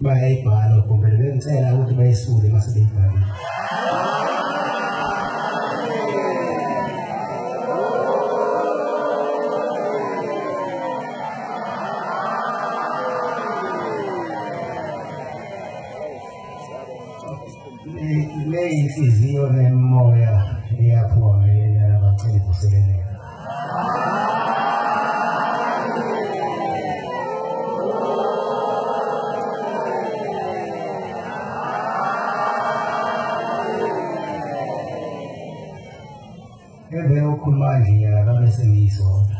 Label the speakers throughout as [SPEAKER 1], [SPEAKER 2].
[SPEAKER 1] Baik, Pak, kemudian saya lalu terbaik sudah masa depan. Lei incisione moia di apoi nella macchina di possegere. Vedevo con magia la messa di soldi.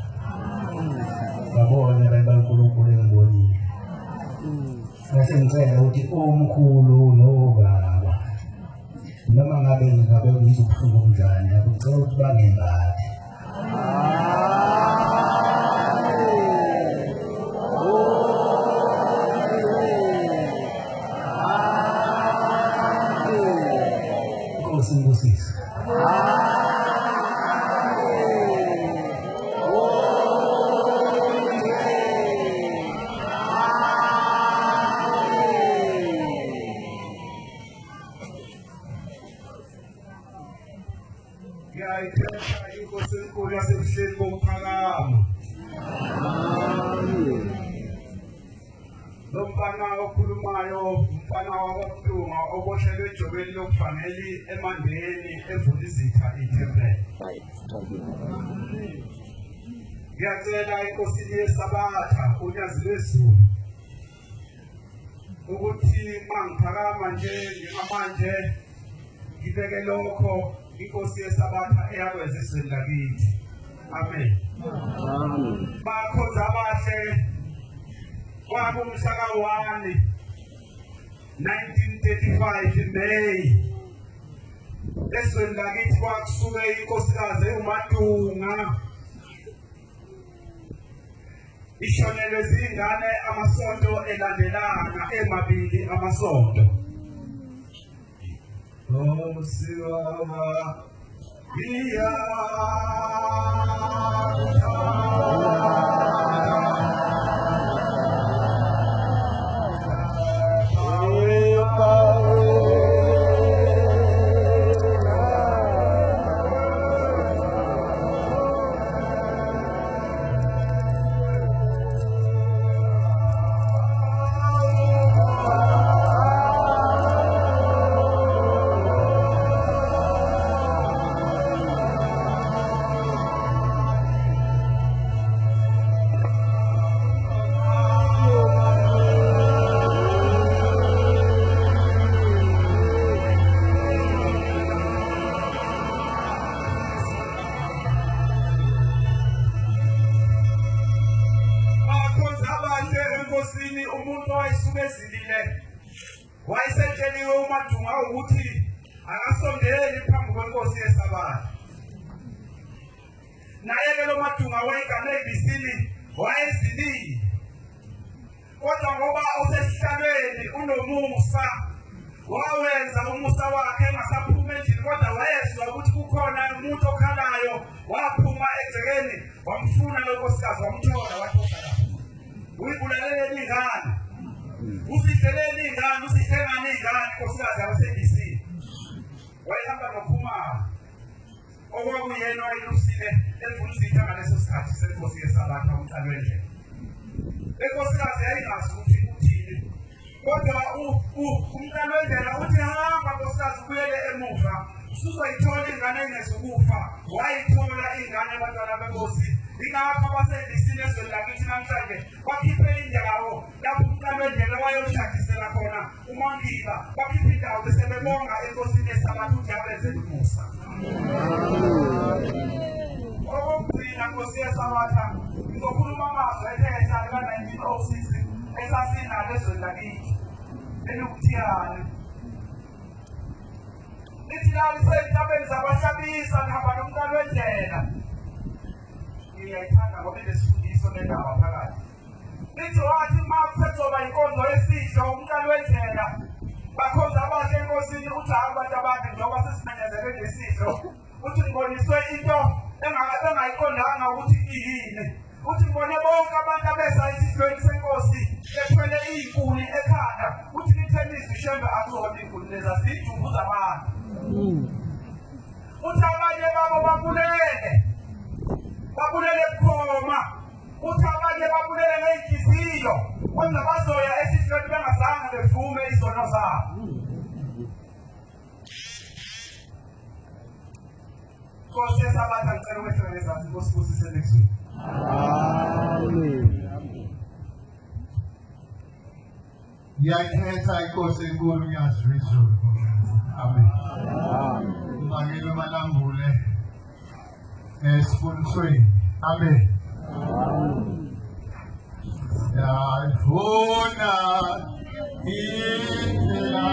[SPEAKER 1] La buona era il culo pure in buoni. La senza era un culo nuova. La mamma aveva visto un giorno, ha avuto sbagliato. Così.
[SPEAKER 2] Family emandeni evulizitha iTemple. Ngiyacela inkosini yesabatha unyazi lwezulu ukuthi mangiphakama nje njengamanje ngibeke lokho inkosi yesabatha eyakwenza ezweni lakithi. Amen. Bakhonza abahle kwakungumhla ka-1 1935 May. Ezweni lakithi kwakusuke inkosikazi uMadunga ishonelwe zingane amasonto elandelana emabili amasonto. Nosiwama iya umuntu wayisuke ezilile wayesetsheliwe uMadunga ukuthi akasondeli phambi kwenkosi yesabatha. Naye ke lo Madunga wayegane ibisini wayezilile, kodwa ngoba usesihlalweni unomusa wawenza umusa wakhe engasaphuma endlini, kodwa wayezwa ukuthi kukhona umuntu okhalayo. Waphuma egcekeni wamfuna lo nkosikazi wamthola wathola lapho. Uyibulalele ingane, usihlelele ingane, usihlengane ingane nkosikazi yabaseBC. Wayehamba noPhumalo okwakuyena wayelusile emvunisitha ngaleso sikhathi senkosi yesabatha umntana wendlela. Lenkosikazi yayingazi ukuthi uthini, kodwa umntana wendlela uthi hamba nkosikazi ubuyele emuva, usuzoyithola ingane engezukufa. Wayithola ingane abantwana benkosi. Ingakho abasendisini ezweni lakithi namhlanje bakhiphe indawo lapho umntana wendlela wayoshadisela khona uMandiba. Bakhiphe indawo bese bebonga enkosini yesabatha ukuthi yabenzela umusa. Okugcina nkosi yesabatha ngizokhuluma amazwi ethetha ka-1906 esasinalo ezweni lakithi elukuthiyane. Lithi la lisentabeni zabahlabisa ngihamba nomntana wendlela. Ngiyayithanda ngoba ilesifundiso nendaba phakathi. Lithi wathi uma kusezoba inkonzo yesidlo umntana wendlela bakhonza abahle enkosini uthi hayi abantu abade njengoba sesinanyazele ngesidlo. Uthi ngiboniswe into engayiqondanga ukuthi iyini. Uthi ngibone bonke abantu abeza esidlweni senkosi bethwele iy'nkuni ekhanda. Uthi lithenisi ishembe akuzoba iy'nkuni leza ziyijubu zabantu. Uthi abanye babo babulele bukhoma. Uthi abanye babulele ngey'nhliziyo kwenza bazoya esidlweni bengazange bevume izono zabo. Nkosi yesabatha ngicela ukwehlela ngezansi Nkosi kusise elizweni.
[SPEAKER 1] Ngiyayikhetha inkosi enkulu yazwi izulu. Amen. Ngibangele malambule esifunisweni. Amen. Yayifuna indlela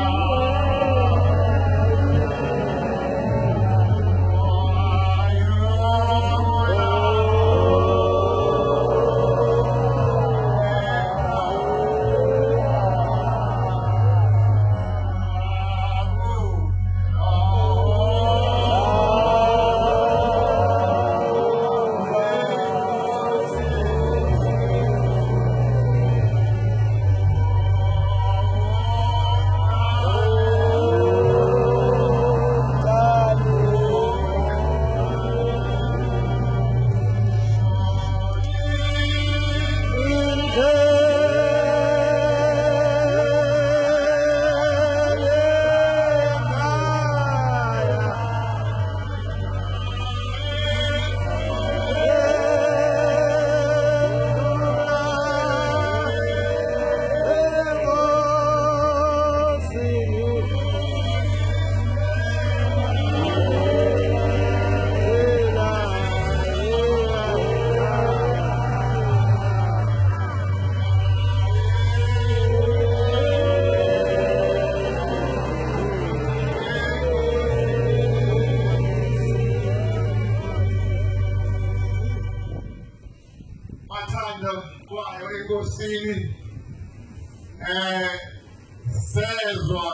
[SPEAKER 1] sezwa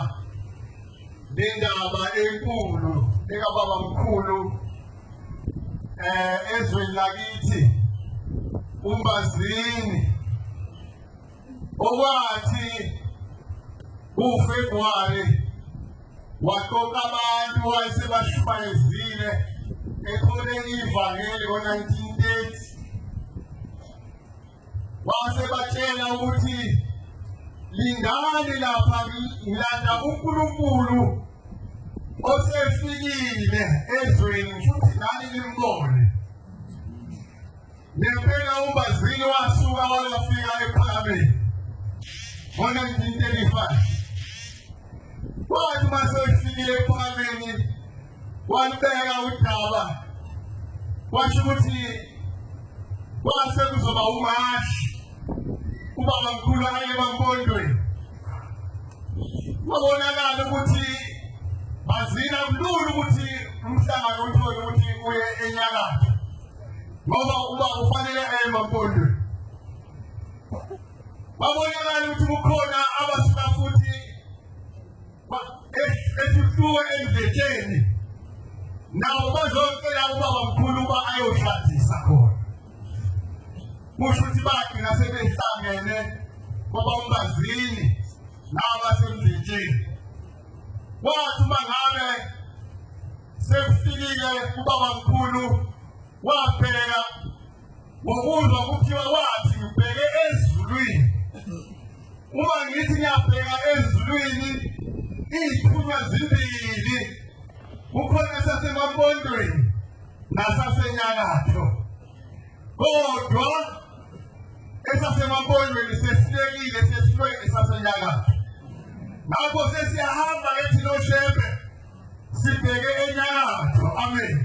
[SPEAKER 1] lendaba enkulu ekababa mkhulu ezweni lakithi uMbazini okwathi uFebruary waqoqa abantu wayesebashumayezile ethole ivangeli ngo-1930 wasebatshela ukuthi lindani lapha ngilanda uNkulunkulu osefikile ezweni futhi nani limbone. Nempela uMbazini wasuka wayofika ePhalamende ngo-1935. Wathi masefikile ePhalamende walibeka udaba washo ukuthi kwase kuzoba umashi ubaba mkhulu aye bampondweni. Kwabonakala ukuthi bazina kulula ukuthi umhlangano uthole ukuthi uye enyakatho ngoba ubaba ufanele aye bampondweni. Babonakala ukuthi kukhona abasuka futhi ehluke endleleni nawo bazocela ubaba mkhulu uba ayoshadisa khona. Kusho ukuthi bagcina sebehlangene ngoba uMbazini nabasemdlejeni. Wathi uma ngabe sefika
[SPEAKER 3] efikile ubaba mkhulu wabheka ngokuzwa kuthiwa wathi ngibheke ezulwini. Uma ngithi ngiyabheka ezulwini izithunywa zimbili kukhona esasemapondweni nasasenyakatho. Kodwa esasemapondweni sesihlekile sesihlwe esasenyakatho. Ngakho sesiyahamba ethi noShembe sibheke enyakatho. Amen.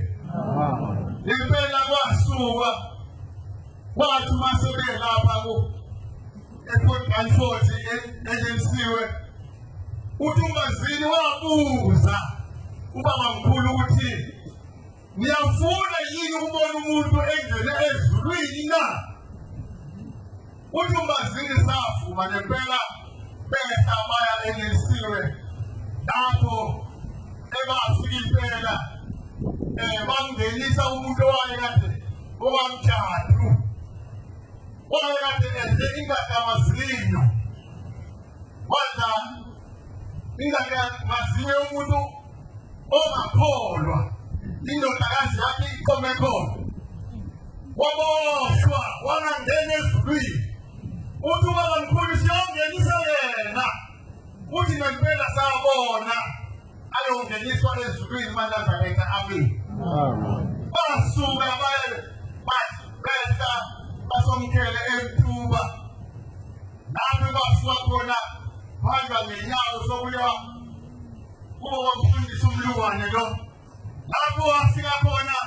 [SPEAKER 3] Impela kwasuka kwathi masebe lapha ePort ejensiwe uTumbazini wabuza ubaba mkhulu ukuthi niyafuna yini ukubona umuntu engene ezulwini na? uTumbazini safuma nempela bese abaya ejensiwe lapho ebafika impela bangenisa umuntu owayekade owamthathu owayekade eze ingadi yamazinyo wadla ingadi yamazinyo yomuntu ongakholwa indodakazi yakhe iqome khona waboshwa wangangena ezulwini. Uthi ubaba mkhulu siyongenisa yena uthi ngempela sabona ayongeniswa ezulwini maNazaretha. Amen. Basuka besa basomkhele eMtuba lapho basuka khona hamba ngenyawo sokuya kuba umfundisi umlungwane lo. Lapho wafika khona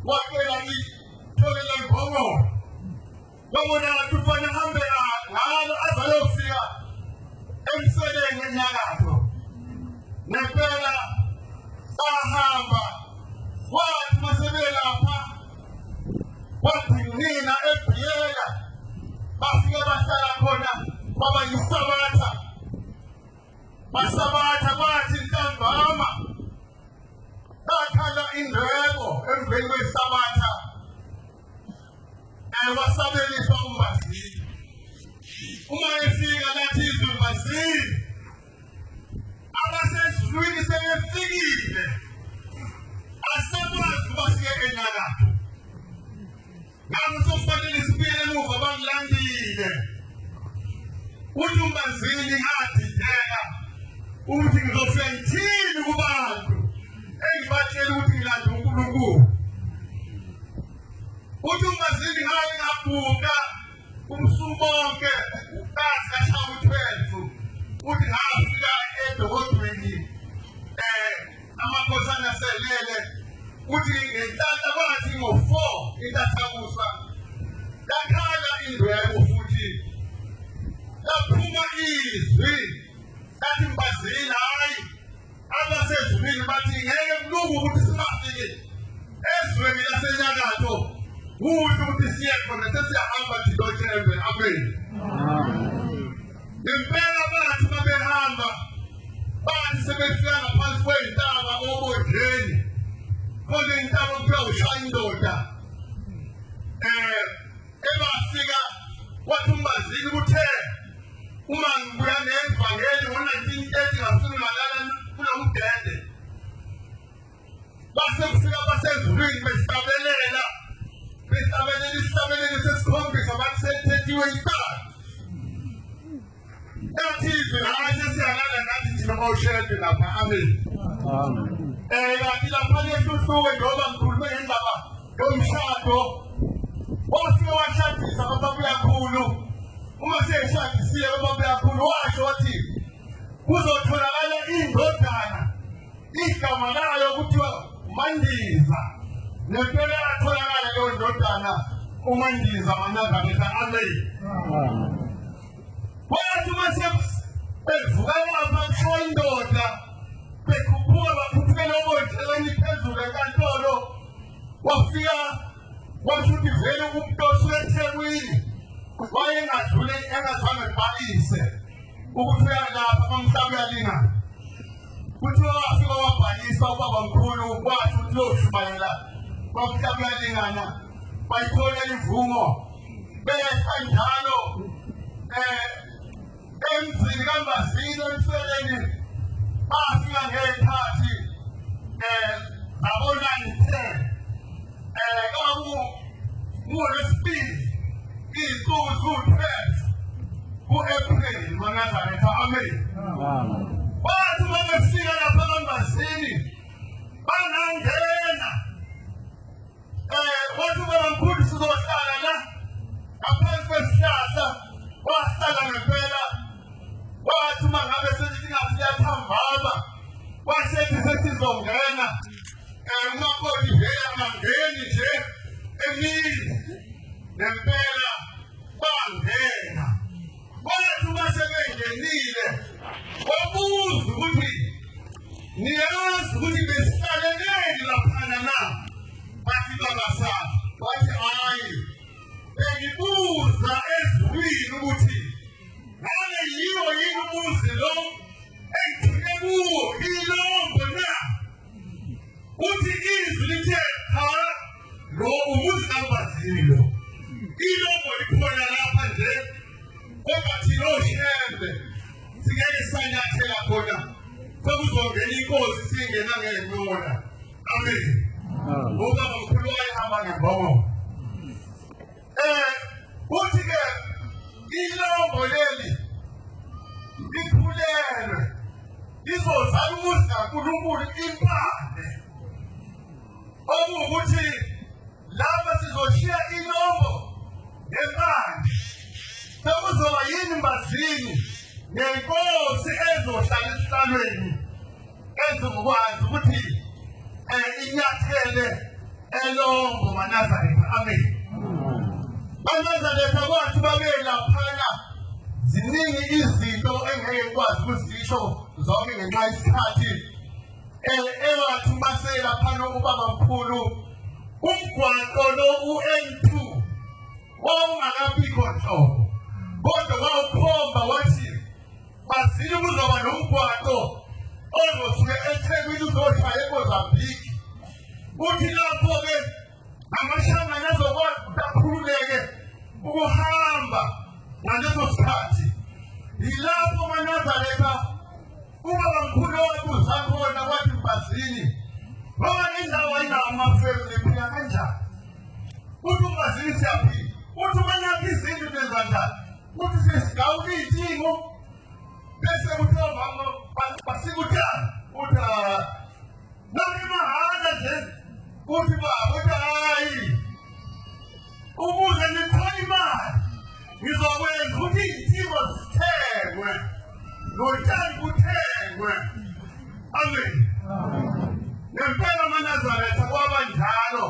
[SPEAKER 3] wacela itholela ibhongo wabona kufana hambe ngalo azayofika emseleni enyakatho. Nempela bahamba wathi masebelapha wathi nina eBhiyela bafika bahlala khona baba yisabatha basabatha bathi ntambama bakhala indwebo emveni kwesabatha basabeliswa uMbazini. Uma efika lathi izwi uMbazini abasezulwini sebefikile asakwazi bafike enyakatho. Ngakho sofanele sibuyele emuva bangilandile. uMbazini ngadideka ukuthi ngizofika ngithini kubantu engibatshela ukuthi ngilanda uNkulunkulu. uMbazini hayi ngabuka umsuku bonke ukazi kashaya u-12 uthi ngafika edokodweni amakhosana selele uthi ngenhlahla kwathi ngo4 intathakusa lakhala indwebo futhi laphuma izwi lathi Mbazini hayi abasezulwini bathi ngeke kulungu ukuthi singafiki ezweni lasenyakatho ukuthi siye khona sesiyahamba siloThembe. Amen. Impela bathi babehamba bathi sebefika ngaphansi kwentaba obodleni khona intaba kuthiwa uShayindoda. Ebafika wathi uMbazini kuthe uma ngibuya nevangeli ngo1930 ngafuna ngalala kunomdende base kufika basezulwini besihlabelela isabeleli sesikhombisa bathi sethethiwe isandla. Yathi izwi hayi sesiyalala nathi thina bawushede lapha. Amen. Kanti lapha lehluhluke njengoba ngikhulume ngendaba yomshado wafike washadisa bababuyakhulu. Uma seyeshadisile bababuyakhulu washo wathi kuzotholakala indodana igama layo kuthiwa uMandiza. Nempela yatholakala leyo ndodana uMandiza maNazaretha. Amen. Wathi mase bevuka lapha kusho indoda bekhuphuka baphuphukela obodleleni phezulu enkantolo. Wafika washuthi vele umuntu osuleThekwini wayengadlule engazange ebhalise ukuthi uyalapha bamhlaba uyalingana. Kuthiwa wafika wabhalisa ubaba mkhulu wathi ukuthi uyoshumayela bafika kuyalingana bayithola imvumo besa njalo emzini kaMbazini emseleni bafika ngekhathi ngabona nithe ngoLwesibili iy'nsuku ziwu-12 ku-April Manazareta, amen. Bathi uma befika lapha eMbazini bangangena wathi ubabamkhulu sizohlala la ngaphansi kwesihlahla wahlala ngempela wathi uma ngabe sesithi ngathi siyathambama wasethi sesizongena umakoti vele angangeni nje emini ngempela bangena wathi uma sebengenile wabuza ukuthi niyazi ukuthi besihlaleleni laphana na bathi bangasazi wathi hayi bengibuza ezulwini ukuthi ngabe yiwo yini umuzi lo engithike kuwo ilombo na uthi izwi lithe cha lo umuzi kaMbazini lo ilombo likhona lapha nje kodwa thina oshembe singeke sanyathela khona sekuzongena inkosi singena ngenqola, amen. Ngoba bamkhulu wayehamba ngebhobo uthi-ke ilombo leli likhulelwe lizozala umuzi kaNkulunkulu impande okuwukuthi lapha sizoshiya ilombo nempande sekuzoba yini Mbazini nenkosi ezohlala esihlalweni ezokwazi ukuthi inyathele elombo Manazareta, amen. Manazareta kwathi babe laphana ziningi izinto engeke kwazi ukuzisho zonke ngenxa yesikhathi ewathi baselaphana ubabamkhulu umgwaqo lo u-N2 wawungakabikho nhlobo kodwa wawukhomba wathi Mbazini kuzoba nomgwaqo ozosuke eThekwini uzoshaya eMozambique uthi lapho-ke amahlangano azokwazi ukuthi akhululeke ukuhamba ngaleso sikhathi yilapho Manazareta ubabamkhulu wabuza khona wathi Mbazini ngoba indawo ayinawo amafemeli phila kanjani uthi uMbazini siyaphila uthi manaphi izindlu nezandlala uthi sesigawula iy'tingo bese kuthiwa mama basikudala uthi nami mahhala nje uthi baba uthi hayi ukuze ngithole imali ngizokwenza ukuthi iy'tingo zithengwe notshani buthengwe, amen. Ngempela Manazareta kwaba njalo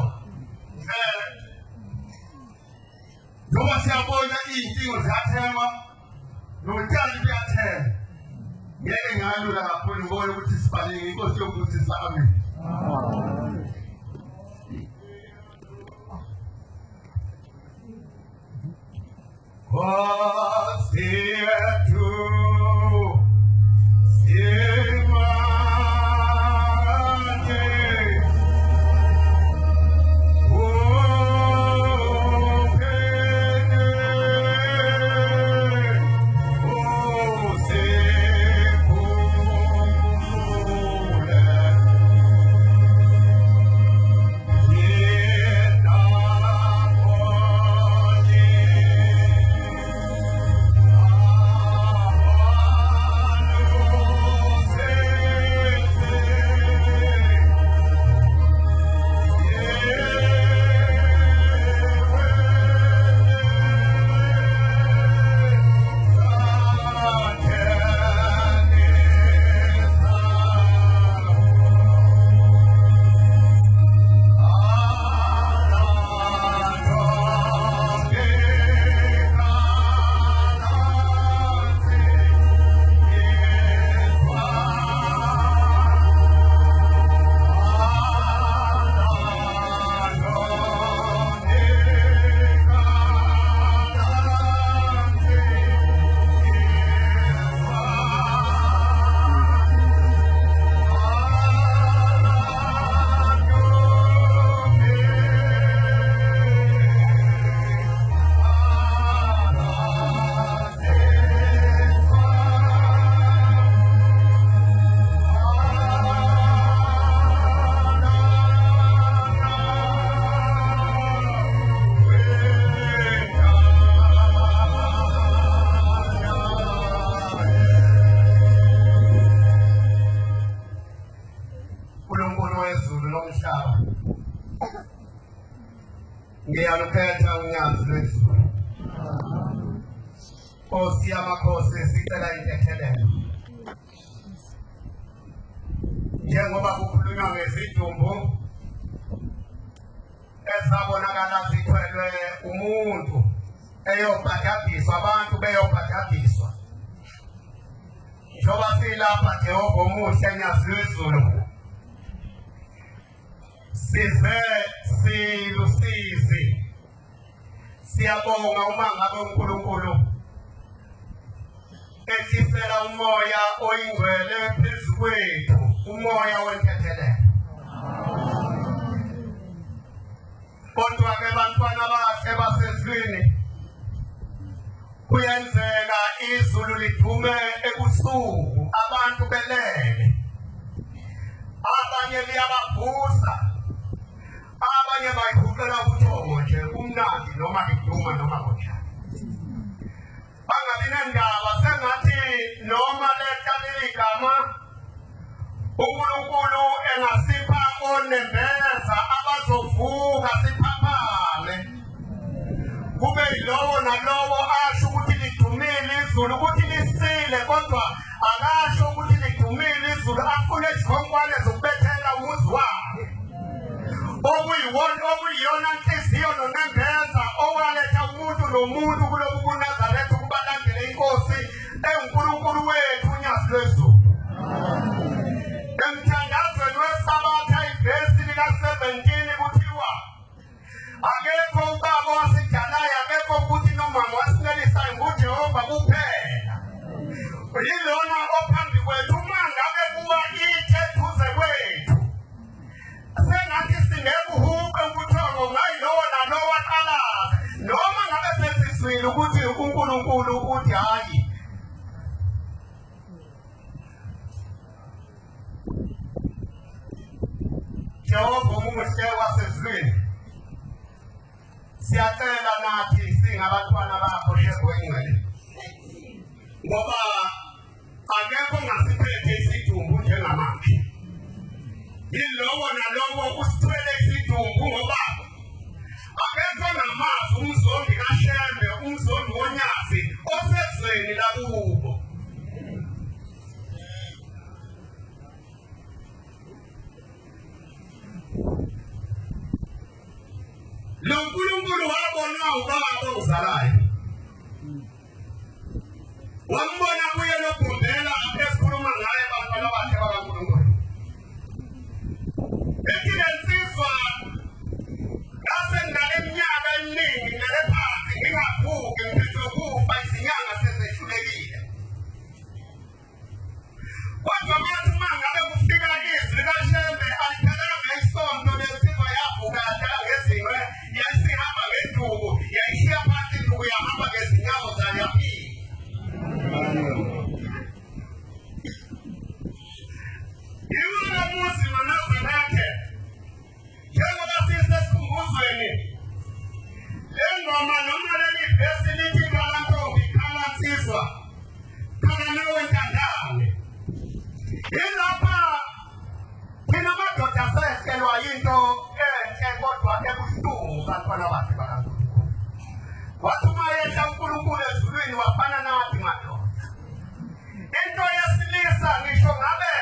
[SPEAKER 3] ngoba siyabona iy'nkingo ziyathengwa notshani buyathengwa ngeke ngalula kakhulu ngibona ukuthi sibaleke inkosi yokubusisa, amen. What's here to ngiyalukhetha unyazi lwezulu. Nkosi yamakhosi sicela intethelelo. Njengoba kukhulunywa ngezidumbu ezabonakala zithwelwe umuntu eyobhadabhiswa, abantu beyobhadabhiswa. Njengoba silapha Jehova omuhle nyazi lwezulu, size silusizi. Siyabonga uma ngabe uNkulunkulu ethisela umoya oyingcwele phezu kwethu, umoya wentethelelo. Kodwa-ke bantwana bakhe basezulwini, kuyenzeka izulu lidume ebusuku, abantu belele, abanye liyabavusa, abanye bayihuqela ubuthongo nje, umnandi noma liduma noma kunjani. Bangabi nendaba, sengathi noma lehla ligama uNkulunkulu engasipha onembeza abazovuka siphaphame. Kube yilowo nalowo asho ukuthi lidumile izulu, ukuthi lisile, kodwa akasho ukuthi lidumile izulu, afune izikhonkwane zokubethela umuzi wakhe. Okuyiyona nhliziyo nonembeza owaletha umuntu nomuntu kulobu kuNazaretha ukuba landele inkosi enguNkulunkulu wethu unyazi lwezulu. Emthandazweni weSabatha ivesi lika-17 kuthiwa akekho ubaba wasidalayo, akekho futhi nomama wasinelisayo nguJehova kuphela. Yilona ophambi kwethu, uma ngabe kuba ithe eduze kwethu, sengathi sinekuhuqa ubuthongo ngayilowo nalowo aqalaza, noma ngabe sesizwile ukuthi uNkulunkulu uthi hayi. Jehova umuhle wasezulwini, siyacela nathi singabantwana bakho Jehova engcwele, ngoba akekho ongasiphethe isidumbu njengamanje. Yilowo nalowo usithwele isidumbu, ngoba akekho namazi umzondi kaShembe, umzondi wonyazi osezweni lakubo. Lo Nkulunkulu wabona ubaba ozalayo, wambona kuye loGombela esikhuluma ngaye bantwana bakhe bakaNkulunkulu. Ethi lensizwa ngasengale iminyaka eminingi ngale phansi ngingavuki, ngiphethwe ukufa, izinyanga sezehlulekile. Kodwa manje uma ngabe kufika izwi likaShembe aliphelanga isonto, lensizwa yavuka yadlala ngezinqe, yayisihamba ngenduku, yayishiya phansi induku yahamba ngezinyawo zayo yaphila. Yiwona muzi noNazaretha, njengoba sisesikhumbuzweni, le ngoma noma leli vesi lithi khala ntombi, khala nsizwa, khala nawe ntandane. Yilapha thina madoda sehlelwa yinto enhle kodwa ebuhlungu bantwana bakhe bakaNkulunkulu. Wathi uma yehla uNkulunkulu ezulwini wafana nathi madoda. Into yesilisa ngisho ngabe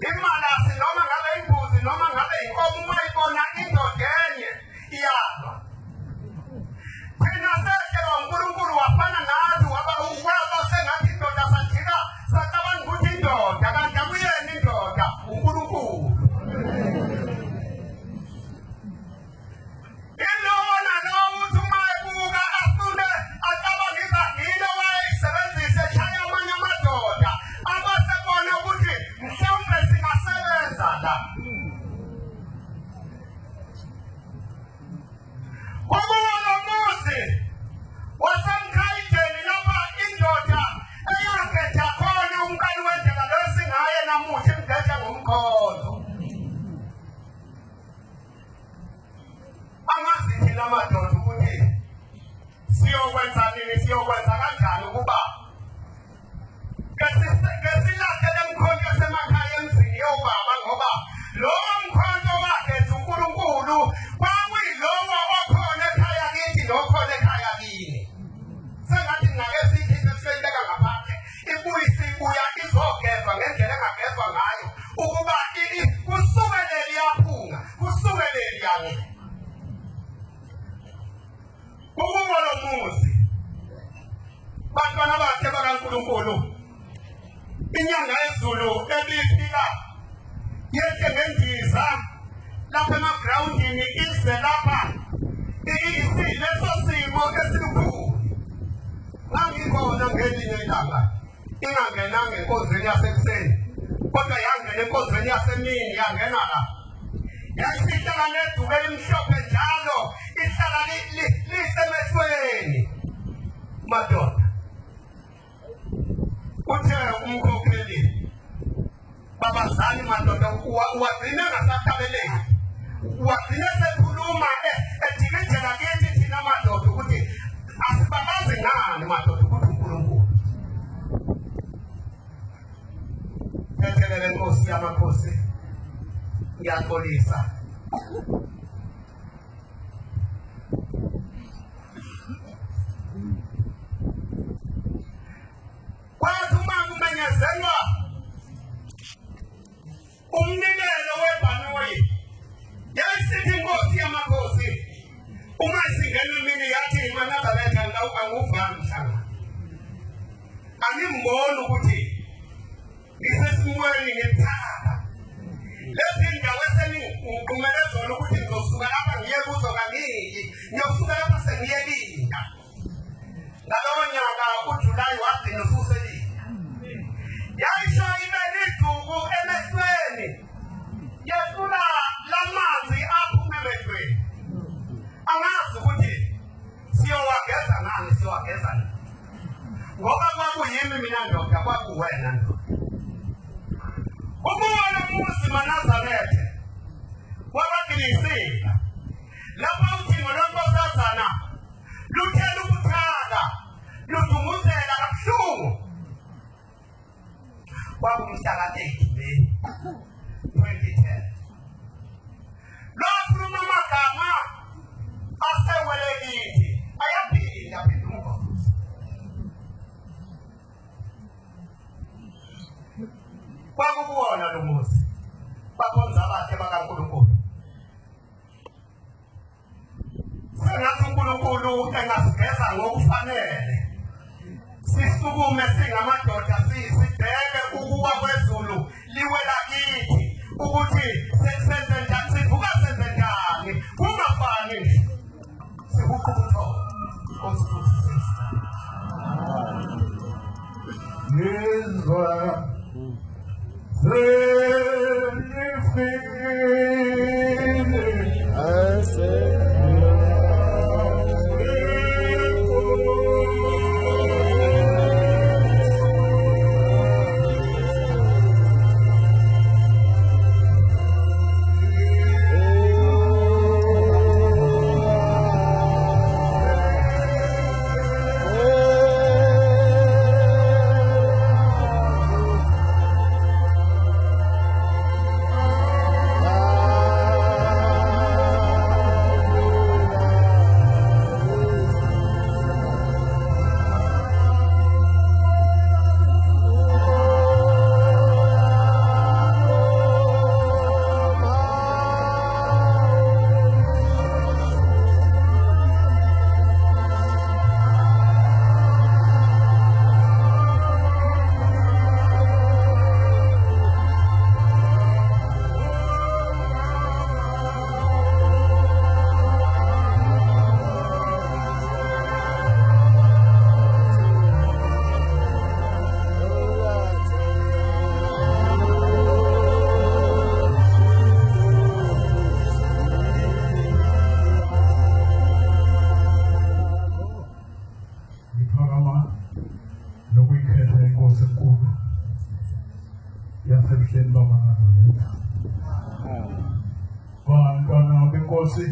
[SPEAKER 3] imalasi noma ngabe imbuzi noma ngabe inkomo, uma ibona indoda enye iyalwa. Thina sehlelwa uNkulunkulu wafana nathi, waba ukwaba sengathi indoda sajika sacabanga ukuthi indoda, kanti akuyena indoda, uNkulunkulu. Yilowo nalowo uthi uma ebuka afunde acabanga izagilo wayeyisebenzisa eshaya amanye amadoda, abasebona ukuthi mhlawumbe singasebenza la. Kukuwo lo muzi wasemkhayideni lapha indoda eyakhetha khona umkani wendlela lo esingaye namuhla imgede ngomkhondo. Angazi thina madoda ukuthi siyokwenza nini, siyokwenza kanjani ukuba ngesilahlele emkhonto esemakhaya emzini yobaba, ngoba lowo mkhonto wakhetha uNkulunkulu kwakuyilowo okhona Ukuwona umuzi bantwana bakhe bakaNkulunkulu inyanga yezulu ebifika yethe ngendiza lapha emagrawundini ize lapha leso simo esilukhulu ngangibona ngelinye ilanga ingangenanga enkonzweni yasekuseni kodwa yangena enkonzweni yasemini yangena la yasihlala neduke elimhlophe njalo ihlala lisemehlweni madoda uthe umkhokheli babazali madoda wagcina ngasathabeleki wagcina sekhuluma edikijela kithi thina madoda ukuthi asibabazi ngani madoda ukuthi uNkulunkulu ethelele Nkosi yamakhosi ngiyaxolisa kwathi uma kumenyezelwa umnikelo webhanoyi yayisithi Nkosi yamakhosi uma singena mini yathi managaletha ngawuvami mhlanga angimboni ukuthi ngisesimweni ngethaba lezi ndawo esengiqumele zona ukuthi ngizosuka lapha ngiye kuzo kaningi ngiyosuka lapha sengiyelinda ngalowo nyaka uJulayi wagcina ususelinda yayisho ibe liduku emehlweni yethula lamanzi aphume emehlweni angazi ukuthi siyowageza ngani siyowageza ngoba kwakuyimi mina ndoda kwakuwena ndoda ukuwona umuzi Nazaretha wabagilisela lapha uthimo lwenkosazana luthe lukuthala ludumuzela kabuhlungu kwakumhla ka-8 May 2010 lokhuluma amagama asewelekithi ayaphinda Inkosi kwakuwona lo muzi bakhonza abakhe bakaNkulunkulu sengathi uNkulunkulu engasigeza ngokufanele sisukume singamadoda sibheke ukuba kwezulu liwela kithi ukuthi senze njani sivuka senze njani kungafani sikuqhubutho osifundisa
[SPEAKER 1] Yezwa Nkosi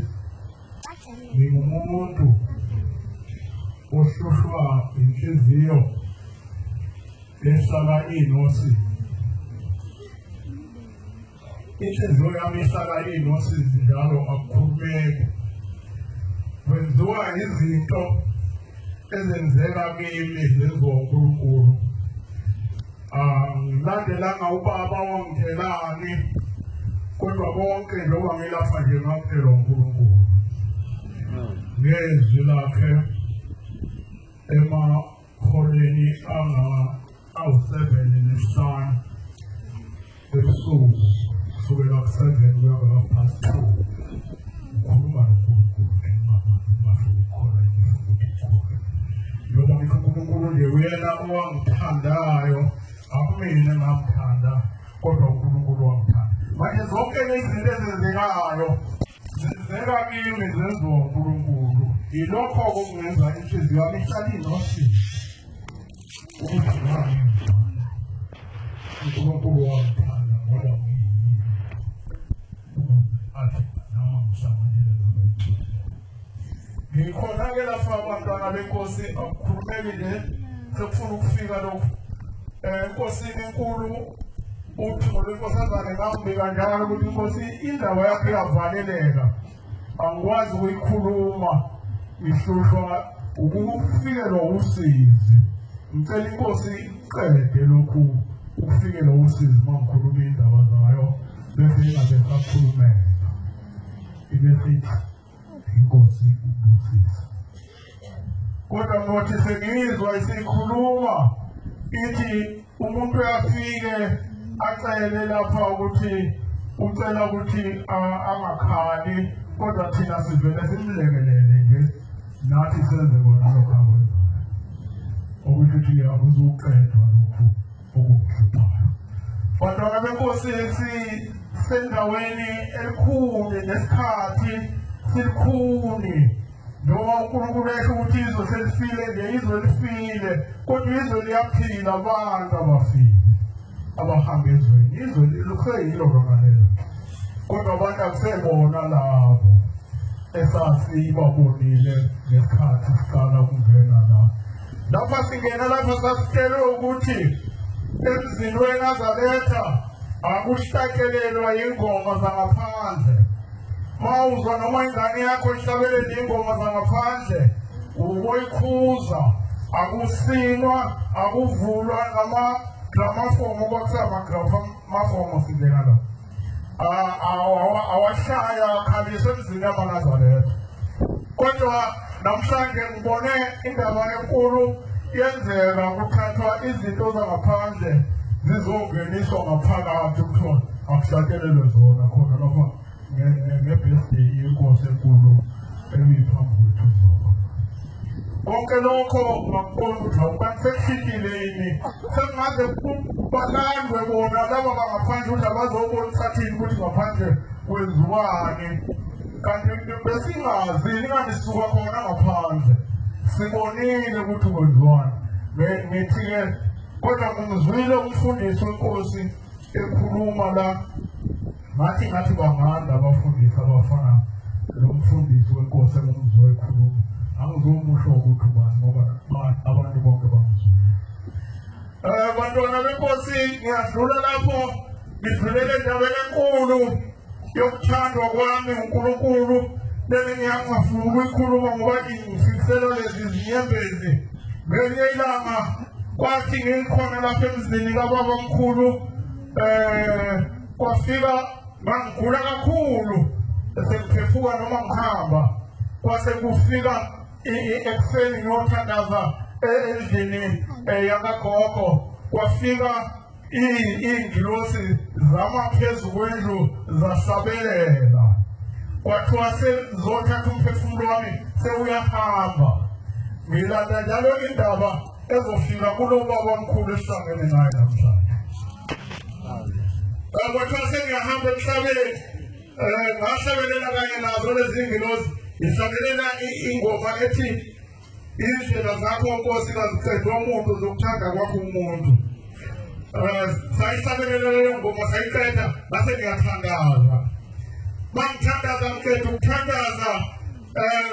[SPEAKER 1] ngingumuntu oshushwa inhliziyo ehlala inosi inhliziyo yami ihlala inosi njalo akukhulumeki kwenziwa izinto ezenzeka kimi lezonkulunkulu ngilandelanga ubaba wangithelani kodwa bonke njengoba ngilapha nje ngaphela uNkulunkulu
[SPEAKER 3] ngezwi lakhe emaholeni awu-7 nesihlanu ebusuku kusukela ku-7 kuya ku-2 ukhuluma njengoba ngisho uNkulunkulu nje uyena owangithandayo, akumina engamthanda kodwa uNkulunkulu wangithanda. Manje zonke izinto ezenzekayo zenzeka kimi zenziwa uNkulunkulu. Yilokho okungenza inhliziyo yami ihlale inoshintsho ukuthi uNkulunkulu wangithanda ngoba ngikhona-ke lapha abantwana benkosi akukhulumekile sekufuna ukufika lokhu enkosini enkulu uthixo lwenkosazane ngambika njalo ukuthi inkosi indaba yakho iyavaleleka, angikwazi ukuyikhuluma, ngihlushwa ukufikelwa usizi. Ngicela inkosi iqede lokhu ukufikelwa usizi uma ngikhuluma indaba zayo bese ingabe sakhulumeka ibesithi inkosi ubusisa. Kodwa ngothi sengizwa isikhuluma ithi umuntu uyafike acele lapha ukuthi ucela ukuthi angakhali, kodwa thina sivele simlekelele nje nathi senze bona lokho akwenzayo, ukuthi akuzuqedwa lokhu okukuhluphayo. Bantwana benkosi sisendaweni elikhulu nesikhathi silikhuni, noma uNkulunkulu esho ukuthi izwe selifile nje, izwe lifile, kodwa izwe liyaphila, abantu abafile abahamba ezweni, izwe likheyilo lona lelo, kodwa abantu akusebona labo esasibabonile ngesikhathi siqala ukungena la. Lapha singena lapha sasitshelwe ukuthi emzini weNazaretha akuhlakelelwa ingoma zangaphandle. Mawuzwa noma ingane yakho ihlabelela ingoma zangaphandle uboyikhuza, akusinwa, akuvulwa ngamafomo kwakuthiwa amafomo singena la. Awashaya akhalisa emzini yamaNazaretha. Kodwa namhlanje ngibone indaba enkulu yenzeka, kuthathwa izinto zangaphandle zizongeniswa ngaphakathi, kuthiwa akuhlakelelwe zona khona lapha nge-birthday yenkosi enkulu ebiyiphambi kwethu. Konke lokho ngakubona ukuthi awubantu sekufikile yini, sekungaze balandwe bona laba bangaphandle ukuthi abazobona esikhathini ukuthi ngaphandle kwenziwani, kanti besingazi inganisuka khona ngaphandle sibonile ukuthi kwenziwani. Ngithi-ke kodwa ngimzwile umfundisi wenkosi ekhuluma la, ngathi banganda abafundisi abafana nomfundisi wenkosi engumzwa ekhuluma. Angizomusho ukuthi ubani ngoba abantu bonke bangizwile. Bantwana benkosi, ngiyadlula lapho, ngidlulele endaweni enkulu yokuthandwa kwami uNkulunkulu. Leli ngiyangafuni ukuyikhuluma ngoba ngifikisela lezi zinyembezi. Ngelinye ilanga kwathi ngikhona lapha emzini kababamkhulu, kwafika ngangigula kakhulu, sengiphefuka noma ngihamba. Kwase kufika ekuseni ngiyothandaza endlini yakagogo, kwafika iy'ngilosi zama phezu kwendlu zahlabelela. Kwathiwa sezothatha umphefumulo wami sewuyahamba. Ngilanda njalo indaba ezofika kulo baba omkhulu esihlangene naye namhlanje. Kwathiwa sengiyahamba emhlabeni, ngahlabelela kanye nazo lezi ngilosi, ngihlabelela ingoma ethi izindlela zakho Nkosi kaziqedwa umuntu zokuthanda kwakho umuntu. Sayihlabelela leyo ngoma, sayiqeda ngase ngiyathandaza. Bangithandaza ngiceda ukuthandaza,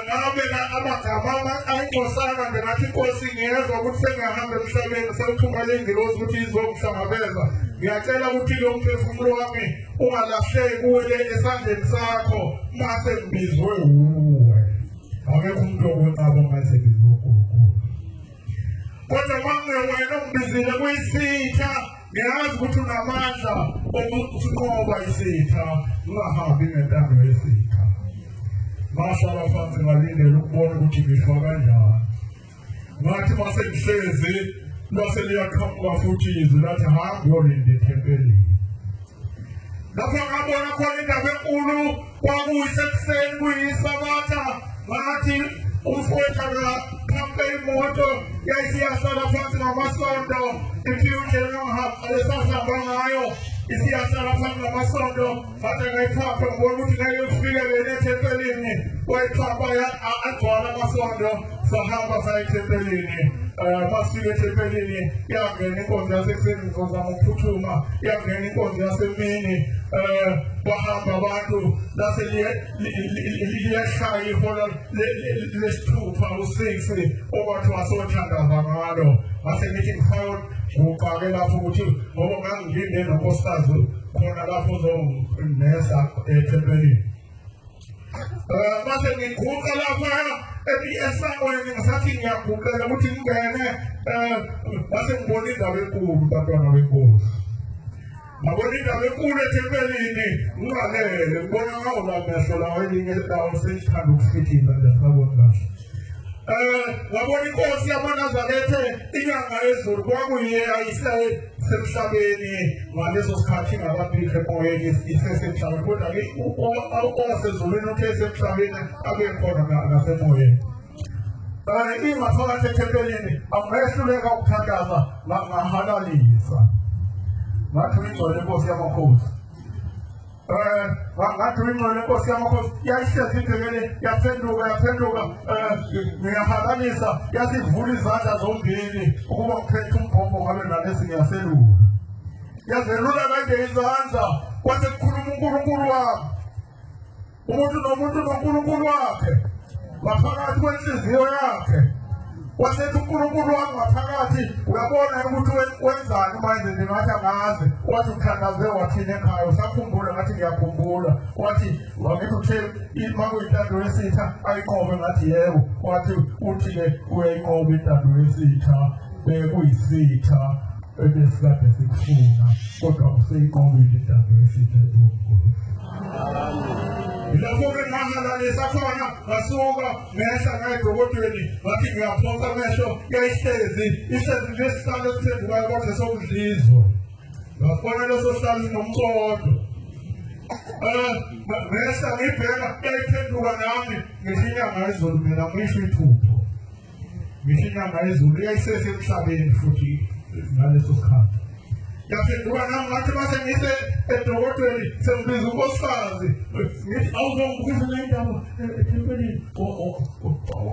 [SPEAKER 3] ngabeka amagama ayingcosana nje, ngathi Nkosi ngiyezwa ukuthi sengiyahamba emhlabeni, sewuthuma le ngilosi ukuthi izongihlangabeza. Ngiyacela ukuthi lo mphefumulo wami ungalahleki kuwele esandleni sakho mase ngibizwe wuwe. Akekho umuntu okwenqaba mase ngibizwe uNkulunkulu. Kodwa wena ungibizile kuyisitha, ngiyazi ukuthi unamandla okusinqoba isitha, ungahambi ngentando yesitha. ngahlala phansi ngalindela ukubona ukuthi ngisho kanjani. Ngathi mase ngihlezi lase liyaqhamuka futhi izwi lathi hamba uyolinda ethempelini. Lapho ngabona khona indaba enkulu kwakuyisekuseni kuyisabatha ngathi umfowethu akaphampe imoto yayisiyasala phansi ngamasondo ifiyutshela ngahamba lesahamba ngayo isiyasala phansi ngamasondo ngathi ngayikhapha ngibona ukuthi ngayofika ethempelini wayikhapha agcwala amasondo sahamba saya ethempelini. Masifika ethempelini yangena inkonzo yasekuseni ngizozama ukuphuthuma yangena inkonzo yasemini bahamba abantu lase liyashaya ihola lesithupha u-6 okwathiwa sothandaza ngalo ngase ngithi ngifake nguqake lapho ukuthi ngoba ngangilinde nonkosikazi khona lapho uzonginesa ethempelini. Mase ngiguqa lapha esangweni ngisathi ngiyaguqela ukuthi ngingene mase ngibona indaba enkulu bantwana benkosi. Ngabona indaba enkulu ethempelini ngingalele ngibona ngawulamehlo lawo elinye lawo sesithanda ukufithiza lesabona kahle. Ngabona inkosi yamaNazaretha inyanga yezulu kwakuyiye ayisemhlabeni ngaleso sikhathi ngababikho emoyeni isesemhlabeni kodwa osezulwini uthe esemhlabeni abe khona ngasemoyeni. Ingaphakathi ethempelini angehluleka ukuthandaza ngahalalisa ngathi ingcwele inkosi yamakhosi. Ngathi ingcwele inkosi yamakhosi yayihlezi ibhekele yaphenduka ngiyahalalisa yazivula izandla zombili ukuba ngiphethe umbhombo ngabe nalesi ngiyaselula. Yazelula kanje izandla kwase kukhuluma uNkulunkulu wami. Umuntu nomuntu noNkulunkulu wakhe ngaphakathi kwenhliziyo yakhe. Wasethi uNkulunkulu wami ngaphakathi uyabona ukuthi wenzani manje ndingathi angazi. Wathi uthandaze wathini ekhaya usakhumbula ngathi ngiyakhumbula. Wathi wangithi uthe imako intando yesitha ayinqobe ngathi yebo. Wathi uthi-ke uyayinqoba intando yesitha bekuyisitha ebesikade sikufuna kodwa useyinqobile intando yesitha enkulu. Lapho-ke ngahalalisa khona ngasuka ngehla ngaya edokoteleni ngathi ngiyaphonsa amehlo yayihlezi lesihlalo esiphendukayo kodwa sokudlizwa. Ngabona leso sihlalo sinomcodo. Ngehla ngibheka yayiphenduka nami ngisho inyanga yezulu mina ngisho ithupho. Ngisho inyanga yezulu yayisesemhlabeni futhi ngaleso sikhathi. Yaphenduka nami ngathi mase ngise edokoteleni sengibiza unkosikazi ngithi awuzongibiza ngey'ndaba ethempelini.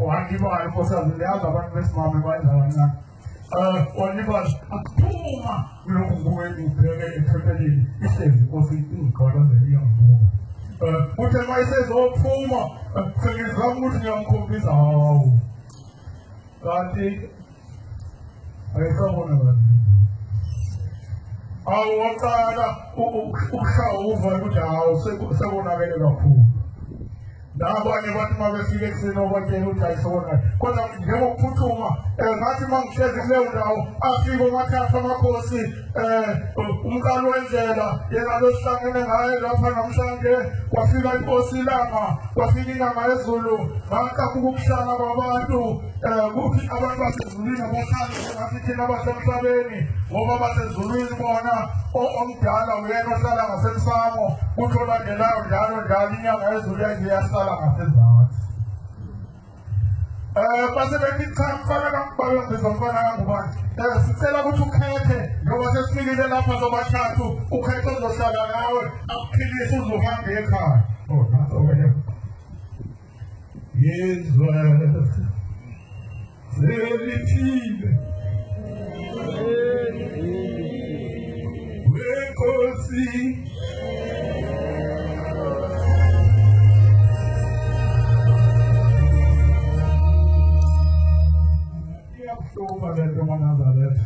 [SPEAKER 3] Wangibala unkosikazi ndiyazi abantu besimame bayenza kancane. Wangibala akuphuma kulokhu nguwe ngibheke ethempelini ihlezi inkosi ingigqolozela iyangivuka. Uthe ma isezophuma sengizama ukuthi ngiyamkhombisa hawu kanti ayisabona kahle. Awuqala ukushaya uva ukuthi hawu sekonakele kakhulu. Nabanye bathi uma befika ekuseni obatshela ukuthi ayisona kodwa njengokuphuthuma ngathi uma ngihlezi kuleyo ndawo afike uMathathu amakhosi umkalo wendlela yena losihlangene ngaye lapha namhlanje kwafika inkosi ilanga kwafika inyanga yezulu ngaqabuka ukuhlala kwabantu kuthi abantu basezulwini abahlali ngathi thina basemhlabeni ngoba basezulwini bona omdala uyena ohlala ngasemsamo kuthi olandelayo njalo inyanga yezulu yayiyahlala ngasezantsi. Basebethi cha mfana ngibabenzisa mfana ngubani sicela ukuthi ukhethe ngoba sesifikile lapha zobathathu ukhethe ozohlala nawe akuphilise uzohamba ekhaya. Naso wena yezwa selithile wenkosi Over the Nazareth.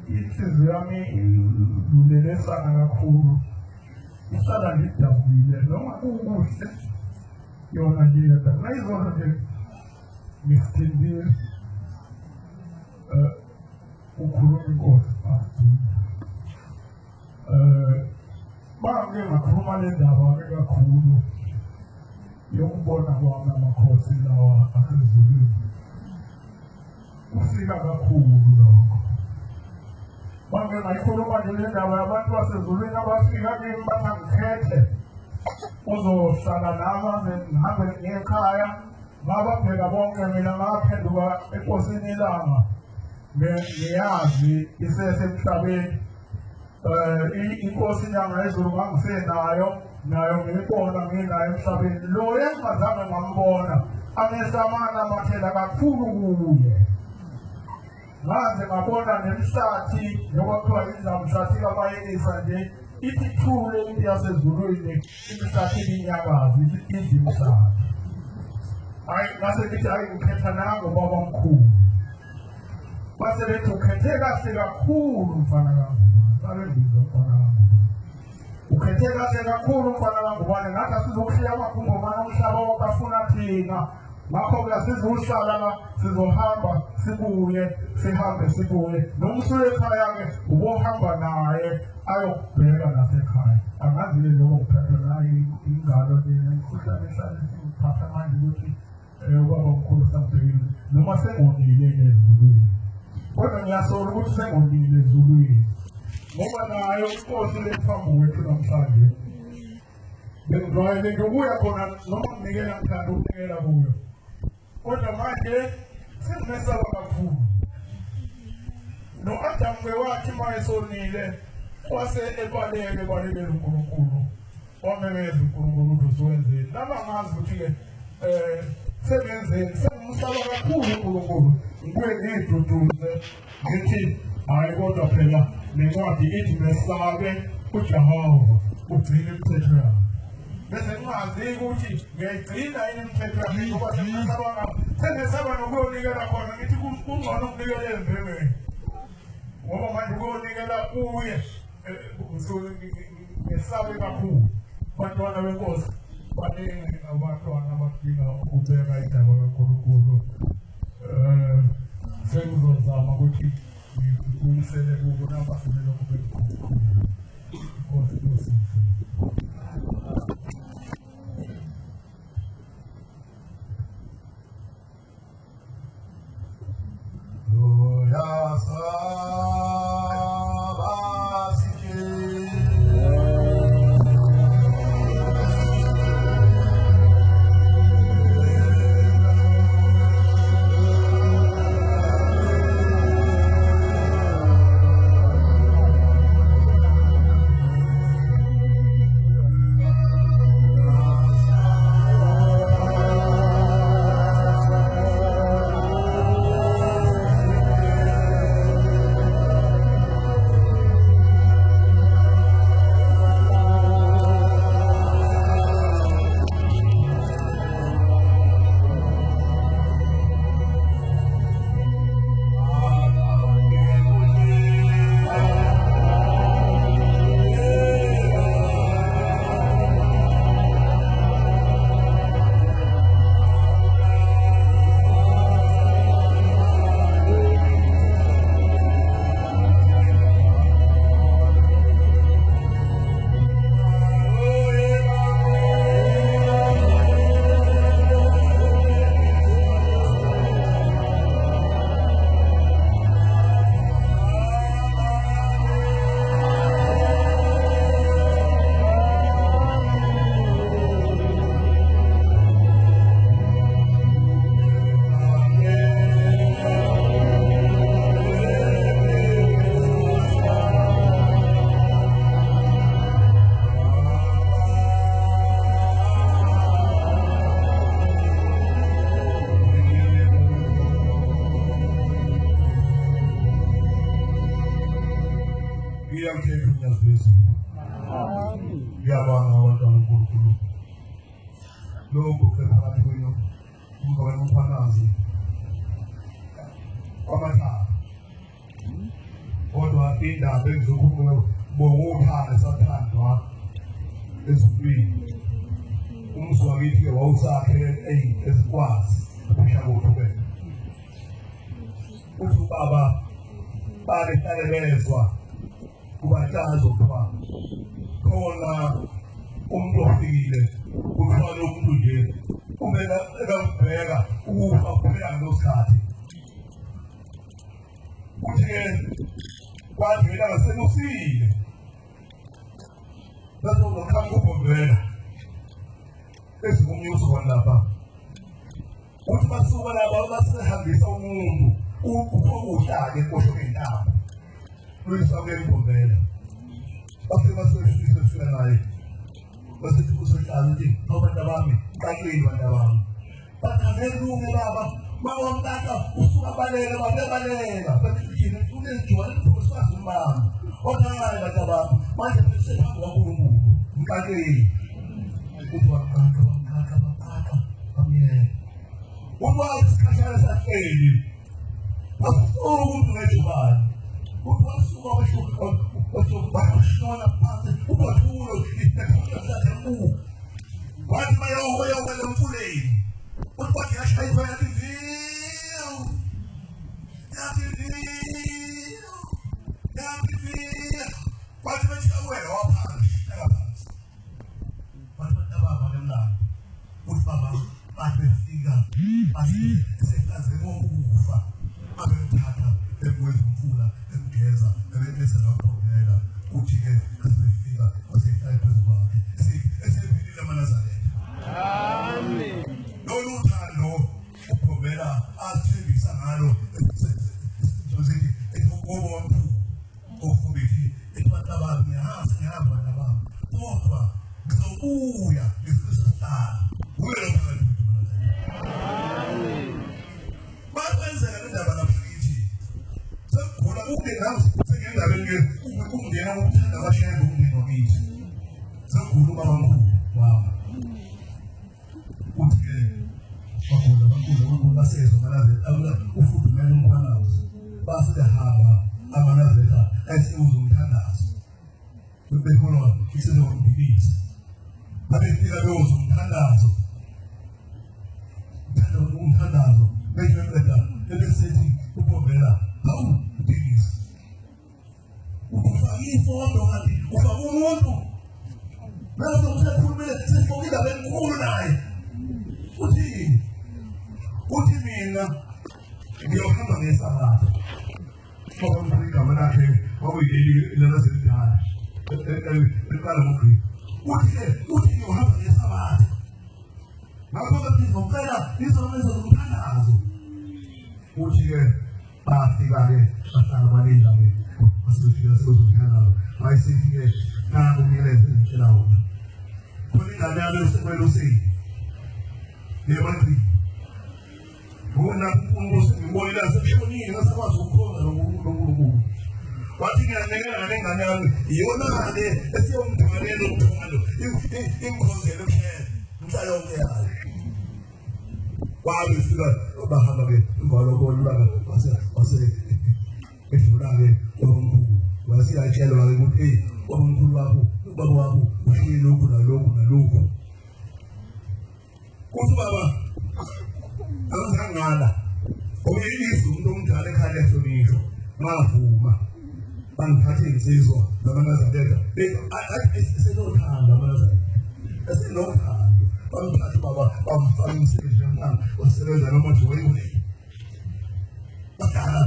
[SPEAKER 3] Inhliziyo yami ilulelesana kakhulu. Isala ngidabule noma kukuhle yona nje yedwa. Nayizona nje ngisithindile ukhuluma inkosi.
[SPEAKER 4] Bangke ngakhuluma le ndaba ke kakhulu yokubona kwami amakhosi lawa asezulwini. Ufika kakhulu lokho. Bangke ngayikhuluma nje le ndaba yabantu basezulwini abafika kimi bathangikhethe uzohlala nami ngihambe ngekhaya ngababheka bonke mina ngaphenduka enkosini ilanga ngiyazi isesemhlabeni. Inkosi inyanga yezulu ngangisenayo nayo ngiyibona nginayo emhlabeni. Lo engazange ngambona amesamana amathela kakhulu kuye. Ngaze ngabona nemhlathi nokuthiwa indlamhlathi kabayelisa nje ithi thule into yasezulwini imihlathi inyakazi ithi imhlathi. Hayi ngase ngithi hayi ukhetha nango baba mkhulu. Base bethi ukhethe kahle kakhulu mfana wami. Ukhethe kahle kakhulu mfana wangubane ngathi asizokushiya amakhungomane omhlaba wonke afuna thina. Ngakho-ke sizohlala la sizohamba sibuye sihambe sibuye. Nomsulo ekhaya-ke ubohamba naye ayokubheka nasekhaya. Angazi-ke lokho kuphethe naye ingalo imikhuhlane ehlale siphatha manje ukuthi ubaba mkhulu sambhekile noma sengonile ezulwini. Kodwa ngiyasola ukuthi sengonile ezulwini. Ngoba nayo inkosi lephambi kwethu namhlanje bengijwayele ngokuya khona noma nginikela ngithanda ukunikela kuyo. Kodwa manje sengimesaba kakhulu. No-Adam wathi uma esonile wase ebalekela uNkulunkulu wamemeza uNkulunkulu ukuthi usuwenzeni. Laba ngazi ukuthi-ke sengenzeni sengimsaba kakhulu uNkulunkulu ngibuye ngiyiduduze ngithi hayi kodwa phela nencwadi ithi mesabe uJehova ugcine imithetho yakhe. Bese kungazi ukuthi ngiyayigcina yini imithetho yakhe ngoba sengisaba nokuyonikela khona ngithi kungcono ukunikela emvemeni. Ngoba manje ukuyonikela kuye ngesabe kakhulu. Abantwana benkosi baningi abantwana abadinga ukubeka indaba kaNkulunkulu. Sengizozama ukuthi ngibuyisele kubo nabafunela kube kukhulu. Inkosi yosizo. Ngiyabonga abantwana uNkulunkulu. Lokho phakathi kwenu umfana umphanazi. Kwamathatha. Kodwa indaba engizokhuluma bongothanda sathandwa ezulwini. Umzwa wakithi wawusakhe ezikwazi ukushaya uqhubeka. Uthi baba balehlelezwa kubathazo kwa
[SPEAKER 3] khona umuntu ofile ukhona umuntu nje kumele ekabheka ukufa kuphela nosikhathi kuthi-ke kwavela ngasekusile lapho ngakhambi kubovela ezikumnyuso lapha uthi basuka laba basehambisa umuntu ukhokuhlake kusho intaba luyifake ibovela basebasefika naye basithi kusohlala ukuthi abantu abami qaqini abantu abami bathamelunge baba bawamtata usuka baleka babebaleka bathithini unezijuwane liphosazi umbamba okangaye bantu abami manje besephambi kwankulunkulu mqaqeni ukuthi baqaqa bamyeka ukwazi isikhashana sahleli basuka umuntu ngejubane ukuthi wasuka washona phansi ubathulo isakhamuku wathi mayohoya wele mfuleni uthi wathi yashayiswa yathi wathi beshawela waphansi ekaphansi wathi bantu ababa lemlando uthi baba bathi befika bathi sekazeke ukufa abemthatha emweza umfula emgeza ebese laphovela uthi-ke asebefika wasehlala phezu kwakhe esephilile amaNazaretha. Amen. Lolu thando uphomela athembisa ngalo obomuntu ofubithi abantu abami ngihamba abantu abami kodwa ngizobuya ngizohlala kuyo lo phakathi kwethu amaNazaretha. Amen. Bakwenzela le ndaba naphakathi sekugula ukungenawo sengendabeni ukungena ukuthanda abashayeli umndeni wakithi sekugula ubabamkhulu wami uthi-ke bagula basezwa amaNazaretha ufudumele umkhwanazi basehamba amaNazaretha ayesiuza umthandazo beholwa isezokumbilisa babefika beyoza umthandazo umthandazo beqeda ebesithi ubovela hawu mbilisa ufake ifondo kanti ufake umuntu nazo usekhulumile sesifoke indaba enkulu naye uthi mina ngiyohamba ngesabatha ngoba igama lakhe kwakuyilelazelidala eqala ngoGriki uthi ngiyohamba ngesabatha ngakho-ke ngizocela izoneza zomthandazo uthi-ke bafika-ke bahlala balindla-ke basebefika sebezomthandazo mayesithi-ke nangu umyalezo engitshela wona khona ingane yami esekumele usini ngemadridi ngona uNkulunkulu ngibonile aseshonile ngasakwazi ukukhonza loNkulunkulu wathi ngiyalekela ngane yami iyona-ke esiyomthangalela umthwalo imkhonzele kuphela mhla yonke yayo wabefika bahamba-ke imbalobona wase edlula-ke ubabamkhulu wasiyatshela-ke ukuthi ubabamkhulu wakho ubaba wakho uhlile lokhu nalokhu nalokhu kuthi baba angizangala okuyizwa umuntu omdala ekhaya ehlonishwa ngavuma bangiphathe insizwa namaNazaretha esenothando amaNazaretha esenothando bangiphathe baba bamfaka umsebenzi wami osebenza nomajoyini bakhala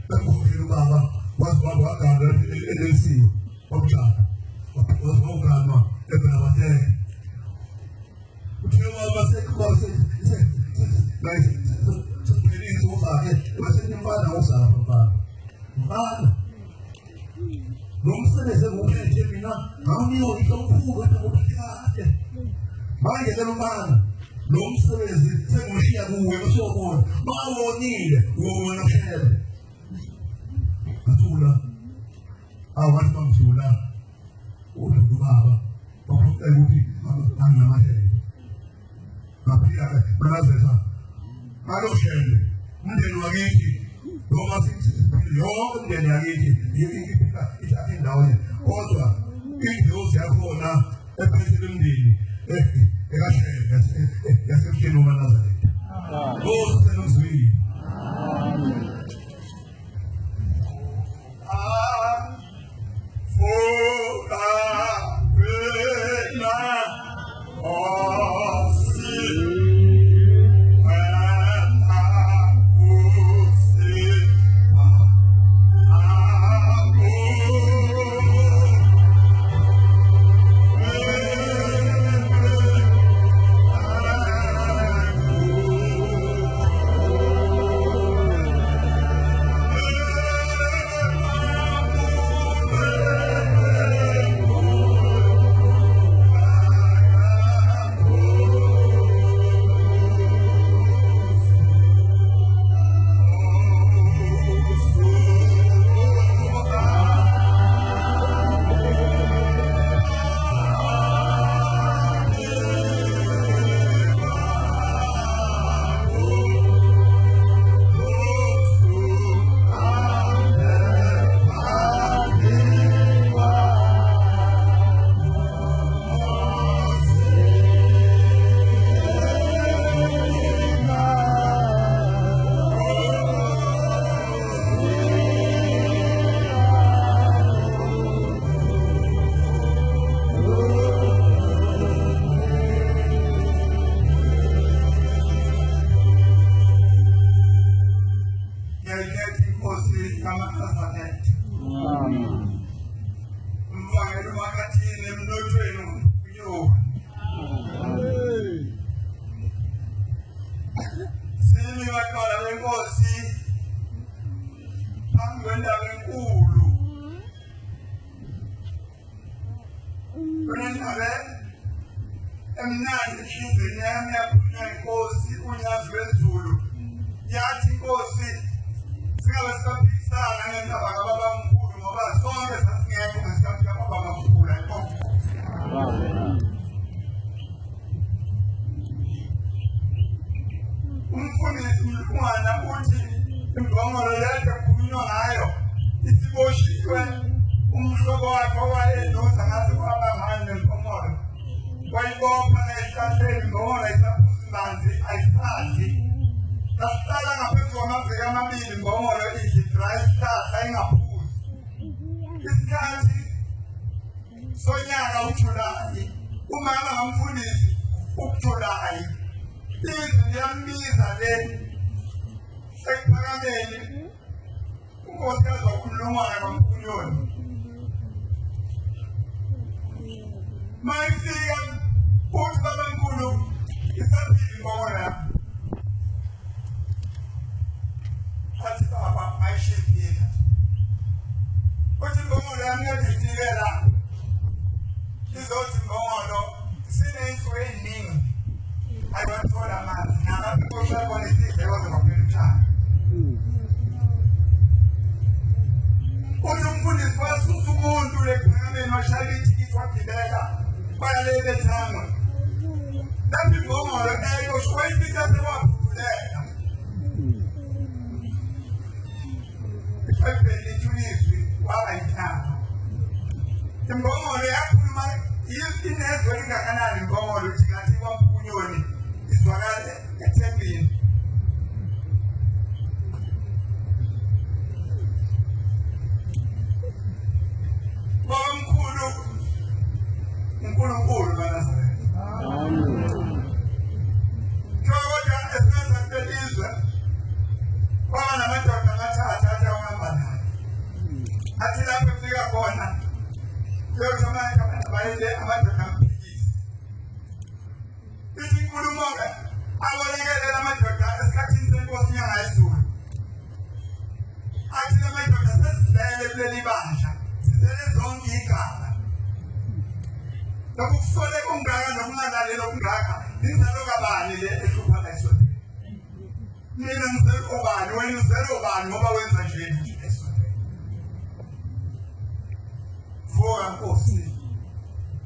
[SPEAKER 3] bekhokhela ubaba wazi ubaba waganga elensiwe wamtshata wazimoganwa ebelabatele uthe waba sekhose sephelise ufake basenimbana usapha mfana lo msebenzi enguphethe mina ngawuniyoyika umkhulu kade nguphathekade manje lelomana lo msebenzi sengushiya kuwe usiyobona bawonile wona kushele ngathula awathi bamthula udlula ubaba bakhokela ukuthi anginamahlelo ngaphika-ke banazetha aloshele umndeni wakithi noma yonke umndeni yakithi iphika ithathe indawonye kodwa indlozi yakhona ephethele umndeni ekashele yasemsheni wamaNazaretha osenozwile for wenkosi phambi kwendawo enkulu kunendawo emnandi enhliziyweni yami yakhulunywa inkosi unyazi lwezulu yathi inkosi singabe sisaphikisana ngendaba kababamkhulu ngoba sonke sasingekho ngesikhathi kababamkhulu ayikho. Umfundisi Mlungwana uthi imbongolo yakhe kukhulunywa ngayo isiboshiwe umhlobo wakhe owayenusa ngathi kwabangani nempongolo wayibopha ngehlahleni imbongolo ayisaphuzi manzi ayisiphathi sasihlala ngaphezu kwamaviki amabili imbongolo idla isihlahla ingaphuzi isikhathi sonyaka uJulayi umama kamfundisi uJulayi izwi liyambiza le sekuphakameni unkosikazi wakhulumana kwamkhulunyoni mayifika uthi babamkhulu isaphila imbongolo yami athi baba ayishifile uthi imbongolo yami yadifikela izothi imbongolo siney'nsuku ey'ningi ayothola amanzi nababikosha yabona isidleko zokwaphelutshana uthi umfundisi wasusa umuntu lekuphakameni washaya ithikithi wagibela bayale bethangwa lapho imbongolo eyosho wayifika sewaphuleka isebheli ithulizwi wabayithanga imbongolo yakhuluma inezwe lingakanani imbongolo uthi ngathi kwamkhulunyoni izwakale ethembini bomkhulu uNkulunkulu kaNazaretha kodwa esenza belizwe kwaba namadoda amathathu ahamba naye athi lapho efika khona leyo manje abantu bayile amadoda amphikisi ithi inkulumo-ke abolekelela amadoda esikhathini senkosi yangayizulu athi le madoda sesidlele kuleli bandla sizele zonke igama lokhu kusole kungaka nokungalaleli okungaka inzalo kabani le ehlupha esondweni mina ngizelo obani wena uzelo obani ngoba wenza nje esondweni vuka nkosi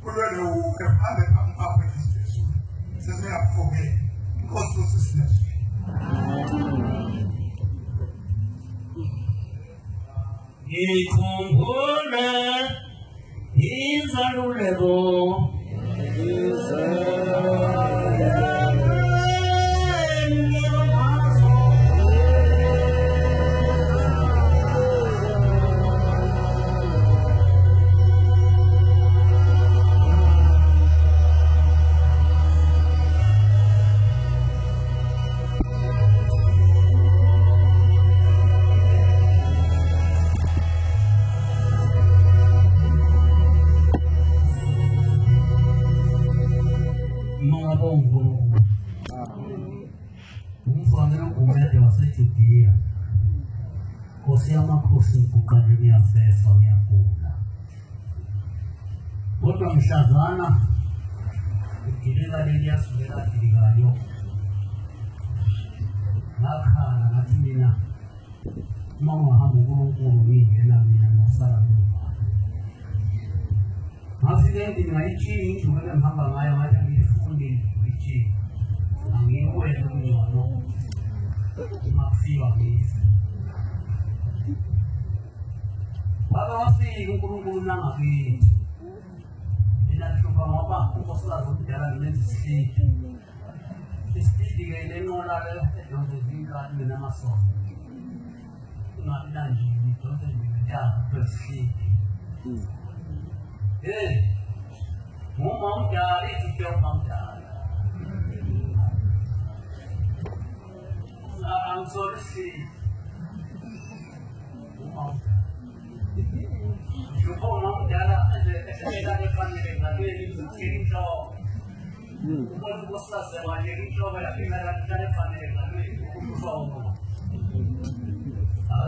[SPEAKER 3] kulwele uhambe phambi kwakho Yesu sesiyaphuke inkosi usisineswe
[SPEAKER 5] ngikhumbule inzaluleko Kodwa mshazana ukileka lelia subela kiligayo nakhala ngathi mina mama hamba uNkulunkulu ngingena mina nosala ngafike endini ngayitshintsha ngeke ngihamba ngayo ngathi ngifunde itshintsha angiwele ngcono ngafika ngisi baba wafika uNkulunkulu nangakithi inahluka ngoba unkosikazi omdala ngimenza isipidi-ke lenqola lezozinkani mina amasondo ungabi nanjini donke ngiyatha kwesipidi nguma umdala ithi uma umdala angisole isipidi uma umdala Jumpa mudara ada depannya tapi ini show. Bukan boslah semuanya ini show pada pimpinan ada depannya tapi show.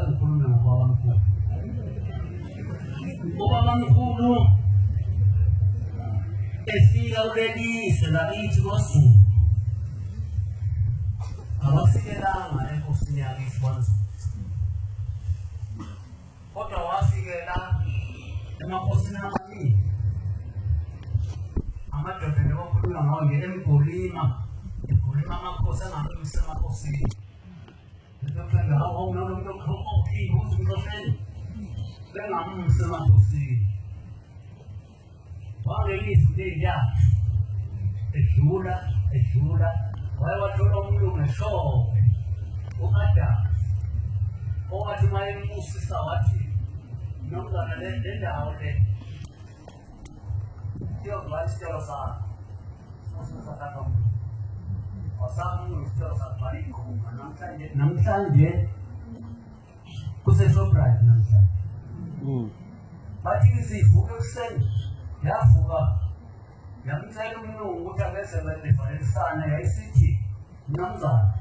[SPEAKER 5] Ngikhulume ngobabamkhulu. Ubabamkhulu efika kulelizwe lakithi kwaZulu. Abafikelanga enkosini yakithi kwaZulu. Kodwa wafikela emakhosini amaningi. Amadoda nebakhuluma ngawo nje eMgolima amakhosi angamisa emakhosini. Ngizokuthanda hawo nomuntu okhokhile uzimhloseni. Bengamisa emakhosini. Wangelizwi leyakhe edlula wayewathola umlungu eshowe u-Adamu owathi uma embusisa wathi nomzana le ndawo le siyokubala isitelo sakho osasathatha umuntu wasanga isitelo sakho walikhuma namhlanje kuse-Shoprite namhlanje bathi isivuke ekuseni yavuka yamtshela umlungu ukuthi abesebenefalesana yayisithi mnumzana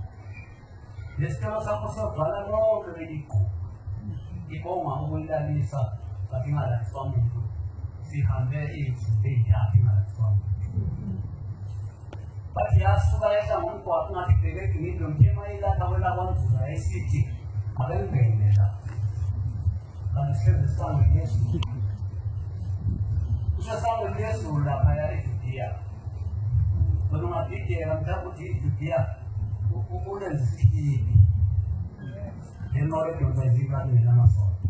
[SPEAKER 5] lesitelo sakho sobhala lonke belikho ibonga ukuyilalisa bathi ingalaliswa muntu sihambe izinto ey'thathu ingalaliswa muntu bathi yasuka yehla ngomgwaqo ngathi bheke ngidlo mthema ilapha kwela kwaNzulu yayisithi abengene la kanti sihlezi esangweni lezulu usesangweni lezulu laphaya eJudiya wena ungabhideka mhlawumbe ukuthi iJudiya ulenza isikibi enqoledonsa izibanela amasondo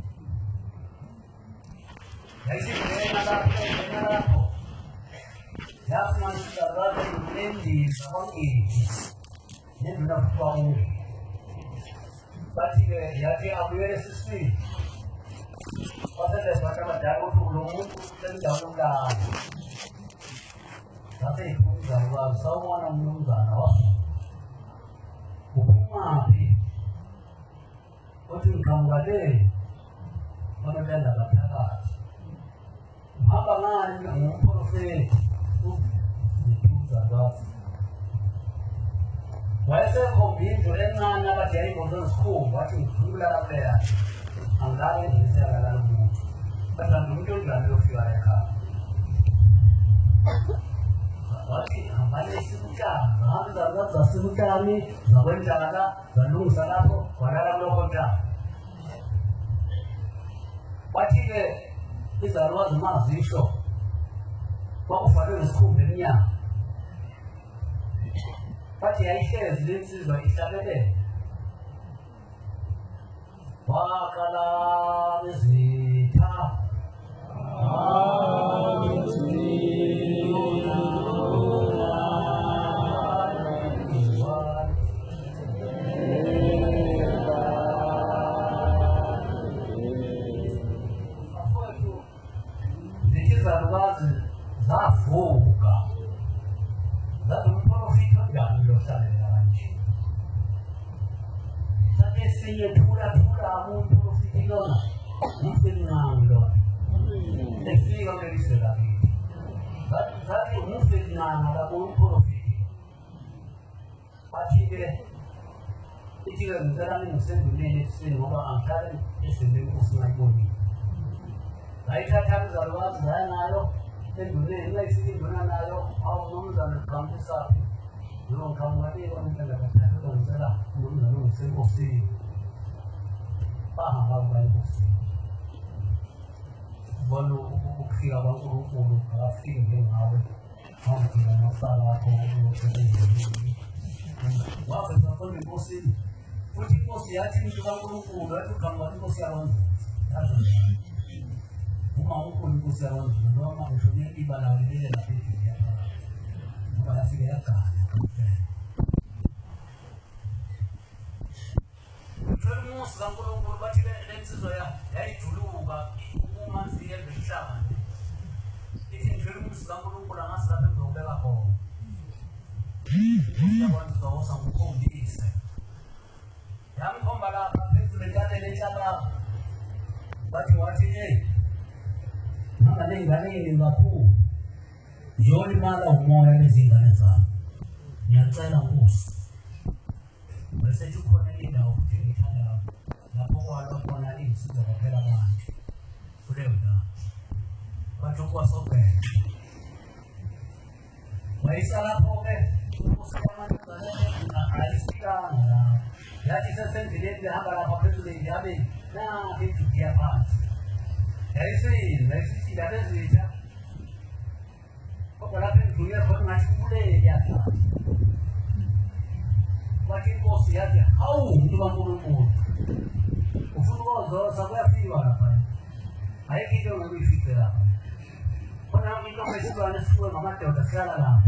[SPEAKER 5] yayisibhena lapho yafumanisa zabe nendiza kwangeti nendlula kwawo bathi-ke yathi abuyele esiswini wasebenza abantu abadala ukuthi lo muntu sendawo yokulala zasey'khuluza kwazo sawubona mnumzana uphumaphi uthi ngiqhamuka le banotenda ngaphakathi uhamba ngani ngumprofethi uzibuza kwazo wayesekhomba indlu encane abathi yayingozosikhumba wathi ngikhulula lakuleya angilali engiseyakalala umuntu bathanda umuntu onjani yofika ekhaya wathi hambane isibutshana ngahambe izalukazi zasebutshani zakwendlala zalungisa lapho walala kulokho ntaba wathi-ke izalukazi mazisho kwakuvalwe ngesikhumba emnyama bathi yayihlezi le nsizwa ihlalelele wakala bezitha izalukazi zavuka zathi umprofethi onjani lohlalela kanje sathi esinye phulaphula umprofethi lona umfelinqangi lona efika kulelizwe lakithi zathi umfelinqanga labo umprofethi bathi-ke ithi-ke ngicela ningisenduleni ekuseni ngoba angihlale esendweni enkosi ngayibonile zayithatha izalukazi zaya nayo enduneni layisithi induna nayo awumnumzana uqhamukusaphi nonqhamukaliwa nendlelakathahela ngicela umnumzana ungisenkosini bahamba kuba enkosini bona ukufika kwaNkulunkulu akafiki njengawe awufika nosala wakho waveza khona enkosini futhi inkosi yathi into kaNkulunkulu yathi uqhamuka inkosi yakwaNzulu uma ukhona inkosi yakwaNzulu noma ngisho ibalalela lapha eJudiya ngoba yafike yagana uthola umusi kaNkulunkulu bathi le nsizwa yayijuluka uma nifike emhlabeni ithi ngithola umusi kaNkulunkulu angasi lapha engizobeka khona inkosi yakwaNzulu wasangikhombise yamkhomba lapha phezulu entabeni enhlabako bathi wathi ngalengane kakhulu ngiyolimala umoya lezingane zami ngiyacela Nkosi bese kukhona indawo ukuthi ngithanda kwa sope. Maisha lapho ke ukusema na alisikia yaani sasa ndio hapa la president yabe na vitu vya pasi. Yaisi ndio kwa lape dunia kwa mashule ya lakini bosi yake au mtu wa Mungu ufunguo sababu ya fiwa hapa haiki ndio unafikia kuna mtu amesema anasema mama yake utasala la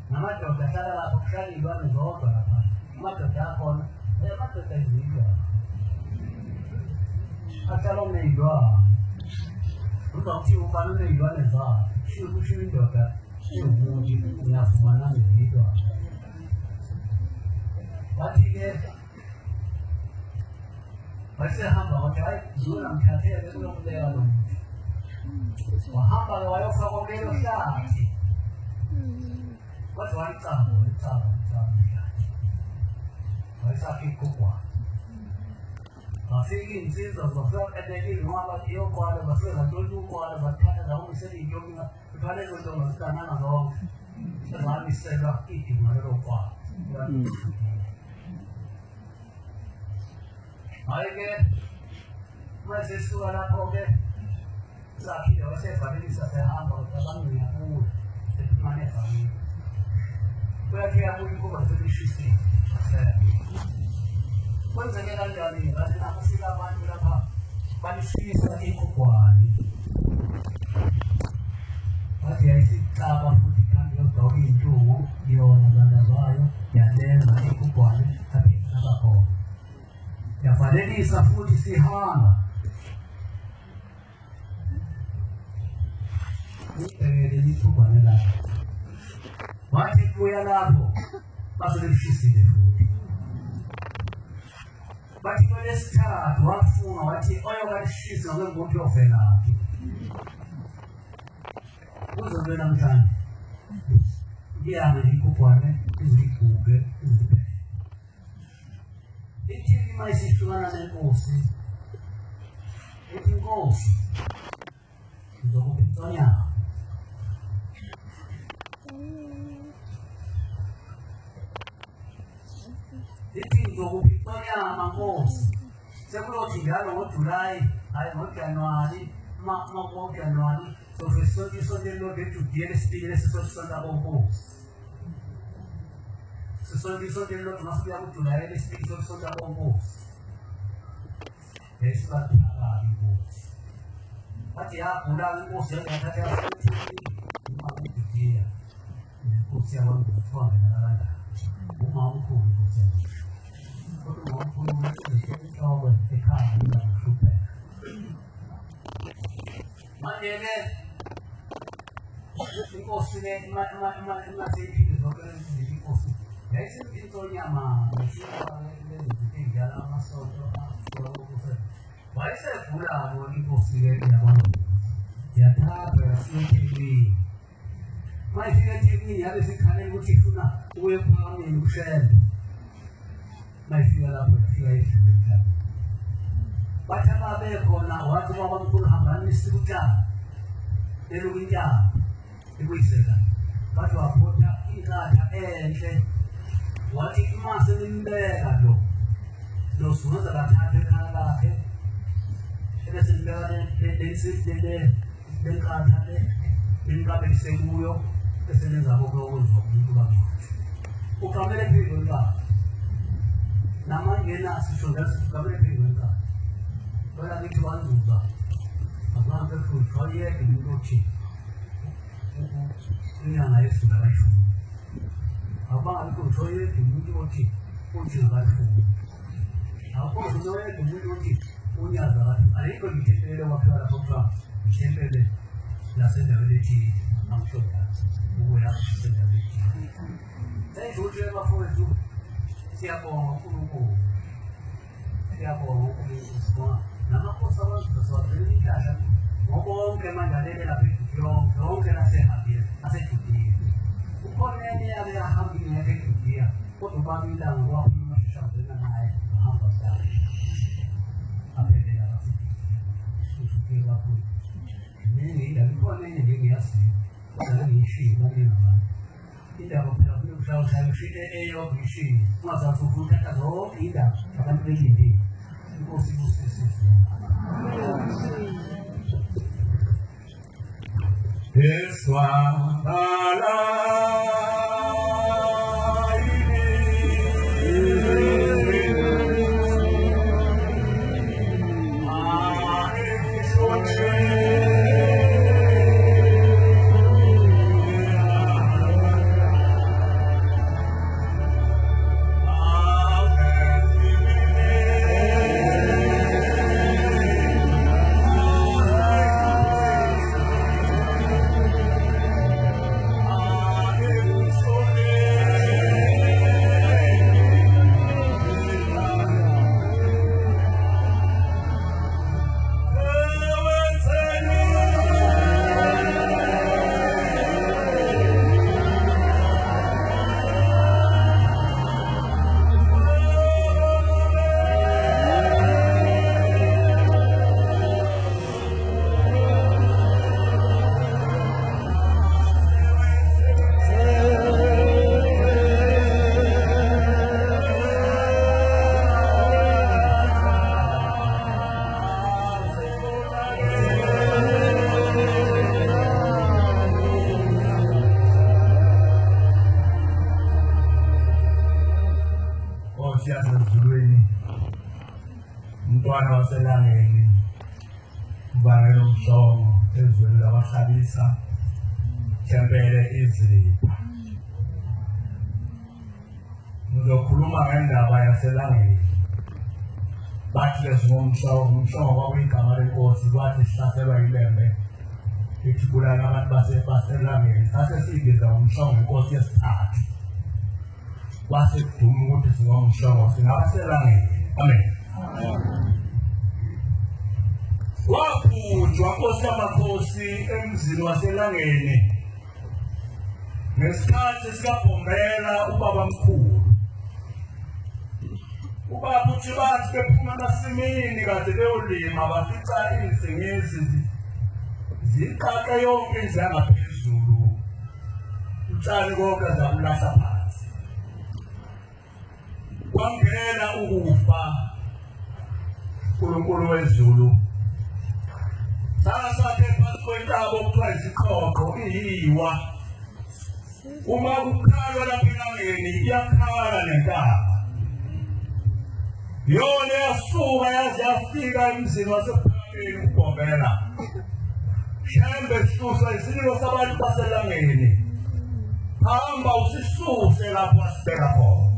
[SPEAKER 5] mama yake utasala la kushali ndio anazoota hapa mama yako mama yake ndio hata leo ndio mtu mfano ndio anazaa sio kushinda kwa sio muji unafumana ndio Batige basi hapa wakai zura mkatea ndio mleo wahamba wayofa kwa ndio shati watu wanaita waisa kikubwa afiki nziza kwa edeni mwaba hiyo kwa wale watu wa ndoto kwa wale wataka na wao sisi ndio pale ndio tunataka na nao sasa ni sasa kitu mwanzo kwa Aige mwezesu wanapoge saki ya wase famili sasa hapa utabangu ya Mungu tutumane famili kwa kia Mungu kwa tushisi kwanza nenda ndani basi na kufika bandu hapa bali sisi iko kwani basi hizi kama futi kandi ndio ndio ndio na zayo ya tena iko kwani hapi sababu ya fadhili safuti si hana ni tupa nela wati kuya lapo basi nishisi bati kwa start wafu na wati oyo kalishisi na ngo ndio fela uzo ndio mtani ya ni kupwane izikuge izipe Iti mais estudando na negócio. Iti negócio. Então pintonia. Iti jogo pintonia mangos. Seguro tingalo outro lai, aí não quer noari, ma quer noari. Professor de sondelo de tudo ele espelha essa solução da bombo. Sesuatu yang lo termasuk yang itu lah, ini sedikit sesuatu yang bombo. Esok ada ibu. Macam apa orang ibu saya kata dia seperti mana dia. Usia orang tua orang ada. Mampu usia. Kalau mampu itu kau berdekat dengan super. Macam ni. Ini sini masih hidup, bukan hidup kosong. Ese pintonya mah, mesti orang yang jalan masuk ke vai ser pura no impossível ya bueno. Ya था प्रश्न TV. Mas fica TV ya esse cara não te funa, o eu falo no chat. Mas fica lá por fica isso. Baca babe kona watu wa mkulu hamba ni sikuta. Elu winja. Ibu iseka. Watu wa pota ikata ente. Wati kima selimbe kado. Lo suno da tate kana ke. Ene selimbe de sis de kata de. Inka be seguyo. Ese ne za bobo wozo kuba. Ukamele pigunda. Nama yena sishoda ukamele pigunda. Bala kitu wanduza. Apa anga kutoye kimudochi. Ina na Yesu da raisho. Apa anga kutoye kimudochi. Uchi da raisho. Apa kutoye kimudochi. Unya da raisho. Aliko kitendele wakala toka. Kitendele la senda veleti amshoka. Uwe senda veleti. Sai tuje mafuzu. Siamo kuruko. Siamo kuruko. Nama cosa sesuatu ini kan, ngomong keman dari la petición, ngomong kena sehatir, hace cuti. Ukon ini ada hamil ini ke cuti, kau ubah bilang wah ini masih satu dengan naik, apa sahaja. Apa dia ada? Cuti lapor. Ini indaba ikhona enye ngiyaziyo kodwa ngiyishiye kanina indaba phela kuyo kushaya eyodwa ishiye ungazathi uthatha zonke indaba abantu belindile inkosi ibusisise
[SPEAKER 2] Eswala umntwana waselangeni ubangela umhlongo ezweni labahlabisa thempele izipha ngizokhuluma ngendaba yaselangeni bathi lesingumhlongo kwakuyigama lenkosi kwathi sihlaselwa ilembe ithi bulala abantu baselangeni sase sibiza umhlongo inkosi yesithathu kwase kuduma ukuthi singumhlongo singabaselangeni amen waphunjwa nkosi yamakhosi emzini waselangeni ngesikhathi sikaBhombela ubaba mkhulu ubaba uthi bathi bephuma emasimini kade beyolima bafica izingezi ziqaqe yonke indlu yangaphezulu utshani konke zakulahla phansi kwangena ukufa uNkulunkulu wezulu sakhe phansi kwentaba okuthiwa iziqoqo iyiwa uma ukhalwa lapha elangeni iyakhala nentaba yona yasuka yaze yafika emzini wasePhakeni uBhombela shembe sisuswa isililo sabantu baselangeni hamba usisuse lapho wasibeka khona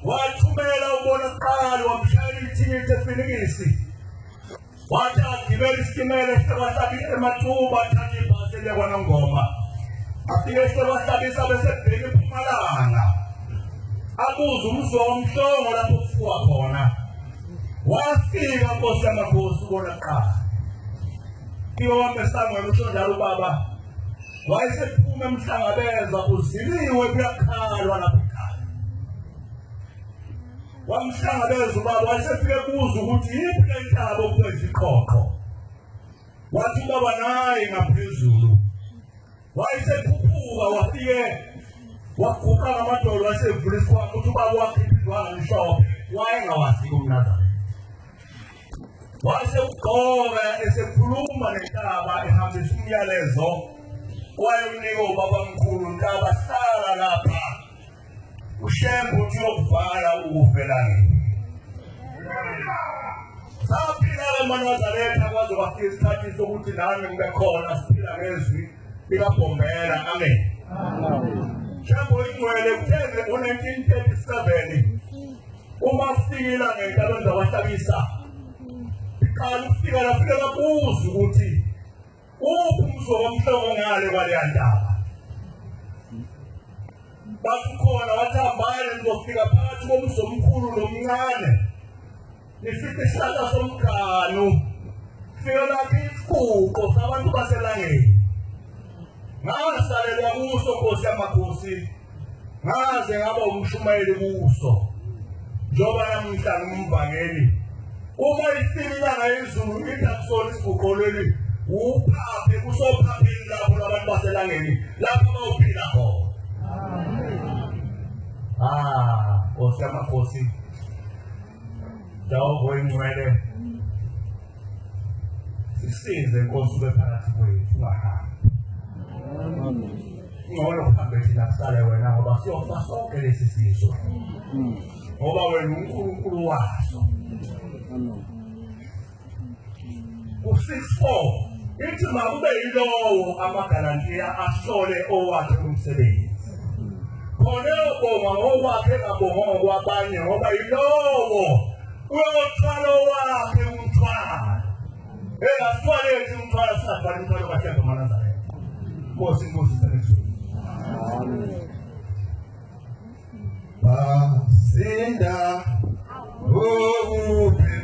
[SPEAKER 2] wathumela ubonakala wamshayela ithikithi eFinikisi wathi agibela isitimela esebasabisa eMatuba athathe ibhasi lekwaNongoma afike esebasabisa besebheka eMpumalanga abuza umzomhlongo lapho kufuwa khona wafika nkosi yamakhosi ubonakala iwambe sangwena usho njalo ubaba wayesephuma emhlangabeza uziliwe kuyakhalwa lapho wamhlangabeza ubaba wayesefike kuza ukuthi yiphi le ntaba okuthiwa iziqoqo wathi ubaba naye ngaphezulu wayesephuphuka wafike waguqa ngamadolo wasevula isikhwama ukuthi ubaba wakhiphizwanga mhlophe wayengawazi umNazareth wasegqoka esekhuluma nentaba ehambisa umyalezo wayemnika ubaba mkhulu ntaba hlala lapha ushembe uthi yokuvala ukufelangeni saphila eManazareth akwazi kwafika isikhathi sokuthi nami ngibe khona siphila ngezwi likaBhombela amen Shembe ingcwele kutheze ngo-1937 uma kufikile ngentaba zabahlabisa iqala ukufika lafike babuza ukuthi uphi umzomhlongo ngale kwaleya ndaba bakhona wathi hambani nizofika phakathi komzomkhulu nomncane nifike isihlahla somganu fika lapho isifuqo sabantu baselangeni ngasalelwa kuso nkosi yamakhosi ngaze ngaba umshumayeli kuso njengoba namhla ngumvangeli uma ifika ilanga yezulu ingakusona isifuqolweni
[SPEAKER 3] Uphaphe kusophapheni lapho labantu baselangeni lapho bawuphila khona. Osiyamakosi Jawo ingcwele sisize Nkosi ube phakathi kwethu Amen. Ngolo kuhambe thina kusale wena ngoba siyofa sonke lesi sizo. Ngoba wena uNkulunkulu waso. U6:4 ithi makube yilowo amagalantiya ahlole owakhe umsebenzi. Khona ubonga ngokwakhe ngabonga ngokwabanye ngoba yilowo uyothwala owakhe umthwalo. Athwale umthwalo sathwala umthwalo kaHlelo Manazareth. Nkosi senethu. Basinda uthi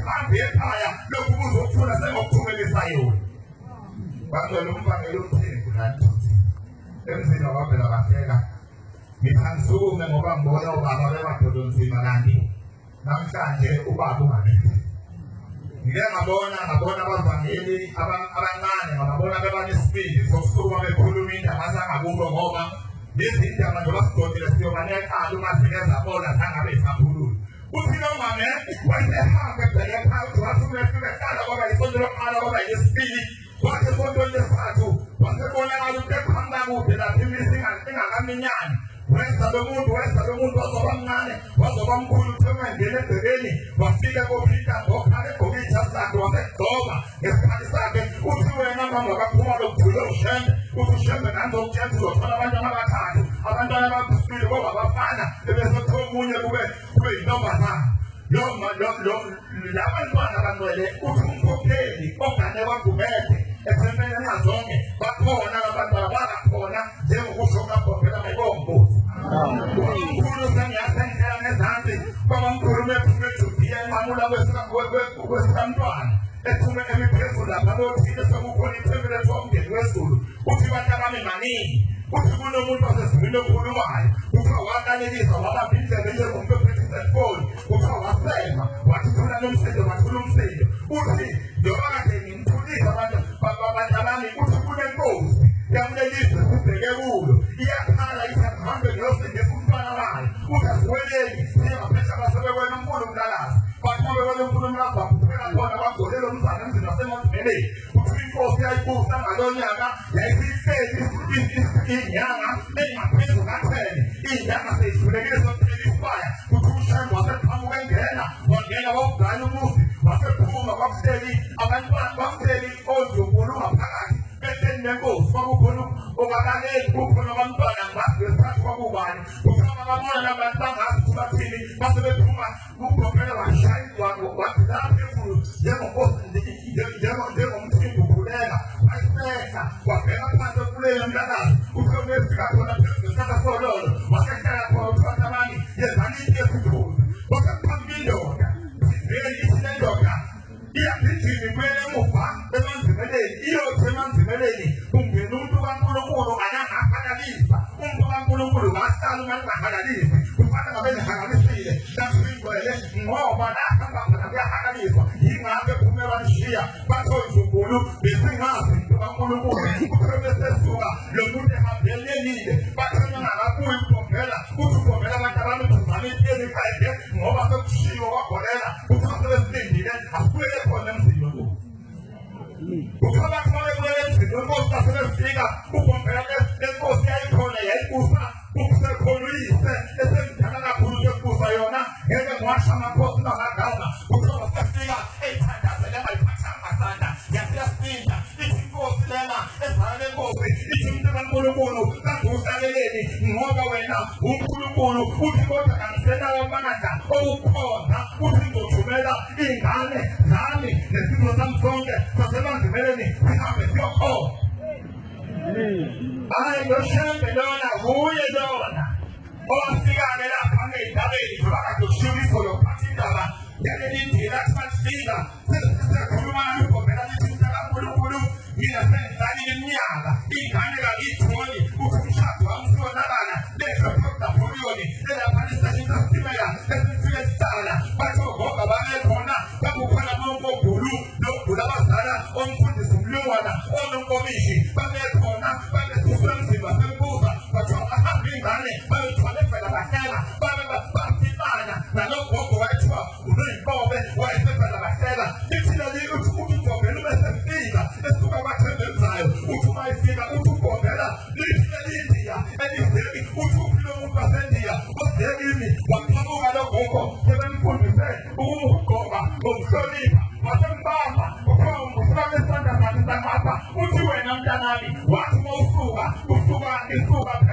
[SPEAKER 3] uhambe ekhaya lokhu kuzofuna sengokuphumelisa yona bangcwele umfakele uthembu lani emzini wabela bahleka ngithansume ngoba ngibona ubaba bebadodo nzima kanti namhlanje ubaba ungakithi ngike ngabona abavangeli abancane ngabona bebanesibindi sokusuka bekhuluma indaba zangakubo ngoba lezi ndaba njengoba sidodile siyobanekala uma zingeza bona zangabe isakhulula uthi nomame wayehambe ebheke ekhaya wathi umefika ehlala kwaba yisonto lokuqala kwaba yesibili wathi esondweni lesithathu wasebonakala ukuthi ekuhamba kude lapho imisi ingakaminyani wenza lo muntu wazoba mncane wazoba mkhulu uthe ngene ebhekeni wafika koPeter ngokhala egqoke ijazi lakhe wasegcoba ngesikhathi sakhe uthi wena mama kaphuma lokujula ushembe uthi ushembe nanzokuthenza uzothola abantwana abathathu abantwana ababisibili ngoba bafana ebesothola omunye kube yintombazana labantwana bangcwele uthi umkhokheli ogane wagubede esemene nazonke bakhona abantwana bakakhona njengokusho kaBhobhela mayibombuzo uNkulunkulu sengiyasengela ngezansi babamkhulu bephume eJudiya enqamula kwesikamntwana ephume emiphezulu lapha lothile sekukhona ithempeli lomndeni wezulu uthi bantabami maningi uthi kunomuntu wasezulwini okhulumayo kuthiwa wakalelisa wabamba indlebe njengomuntu ophethe ifoni kuthiwa wasema wathi thula nomsindo wathula umsindo uthi njengoba kade ngimthulisa bantabami uthi kunenkosi yamlelisa sibheke kulo iyakhala isahambe ngiyosinde kumntwana wayo uthi asiweleli singaphetha abasebekwena unkulu mdalazi bathi bekwena unkulu mdalazi baphela khona bagolelo umzana emzini waseMasimeleni uthi inkosi yayibusa ngalonyaka yayihleli inyanga engaphezu katheni inyanga seyidlulekile sokuphela isibaya kuthi uShembe waseqhamuka wangena wawugana umuzi wasephuma kwakuhleli abantwana kwakuhleli oNdlunkulu ngaphakathi betheni nenkosi kwakukhona obakaleli kukhona abantwana ngasithathu kwakubani kuthama babona abantu bangazi bathini base bephuma kuBhobhela washaywa wathi lapha enkulu njengomthimba ukhuleka waseka wabheka phansi ekuleni mntanazi uthe umefika khona phezulu sakasololo wasehlala khona uthatha abanye yezani esikhulu wasephambili indoda ithi lendoda iyagijima ikwele emuva emanzimeleni iyothi emanzimeleni kungena umuntu kaNkulunkulu anangahakalisa umuntu kaNkulunkulu ngahlala umangahakalisi kufanele ngabe nihakalisile nasingcwele ngoba nahamba khona kuyahakaliswa yingakho ephume banishiya batho Ndlunkulu besingazi umuntu kaNkulunkulu kuthe besesuka lo muntu ehambelelile bathona ngakabuyi uBhobhela uthi uBhobhela abantu abamthuzana elikhayede ngoba sekushiwo kwagolela kuthiwa sebesindile asibuyele khona emzini lo ukhala khona emzini wenkosi asebefika uBhobhela lenkosi yayikhona yayibusa ukusekhona uyise esemdala kakhulu sekubusa yona ngeke ngwasha amakhosi nangagama kuthiwa sefika eyithandazele ayiphathanga sanda yaseyasinda ithi inkosi lena ezala lenkosi ithi umuntu kaNkulunkulu kanguhlaleleni ngoba wena uNkulunkulu uthi kodwa kangisenayo amandla okukhonza uthi ngizothumela iy'ngane zami nesizwe sami sonke sasemanzimeleni sihambe siyokhona hayi noShembe lona kuye lona owafika-ke lapha ngey'ntabeni ngoba kade ushiwiso lokuphatha indaba yalelindlela athi masifika sekhuluma nami uBhobhela lithi umuntu kaNkulunkulu mina sengidlalile iminyaka iy'ngane kakiyitholi uthi umshado wami usuyonakala lesophokudafuliyoni elaphanisesini sasitimela esifike sidala bathi ogoga babekhona bakukhona nonkobhulu nobhulu abazala omfundisi umlungwana ononkomishi babekhona babethuswe emzini wasembuza bathiwa bahamba ingane babethwala evela bahlela bathibana nalogogo wayethiwa unoyinkobe wayesevela bahlela lithina uthi uBhobhela ubesefika esuka kwathembezayo uthi uma efika uthi uBhobhela lithina liNdiya eliveki uthi uphile umuntu waseNdiya odekimi waqhamuka logogo sebemfundise ukumgqoka ngokuhlonipha wasembamba ukhomba esandla sakhe sangapha uthi wena mntanami wathi usuka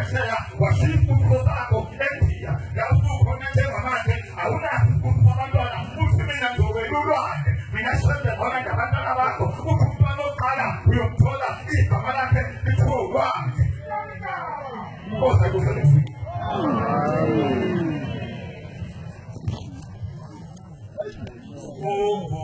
[SPEAKER 3] phesheya washisa ubuso sakho eNdiya yawusukhona njengamanje awunazi ukuthi abantwana uthi mina ngizowelulwane mina Shembe ngoba ngabantwana bakho uthi umntwana oqala uyomthola igama lakhe lithiwa uLwandle Nkosi ayikusebenzi Oh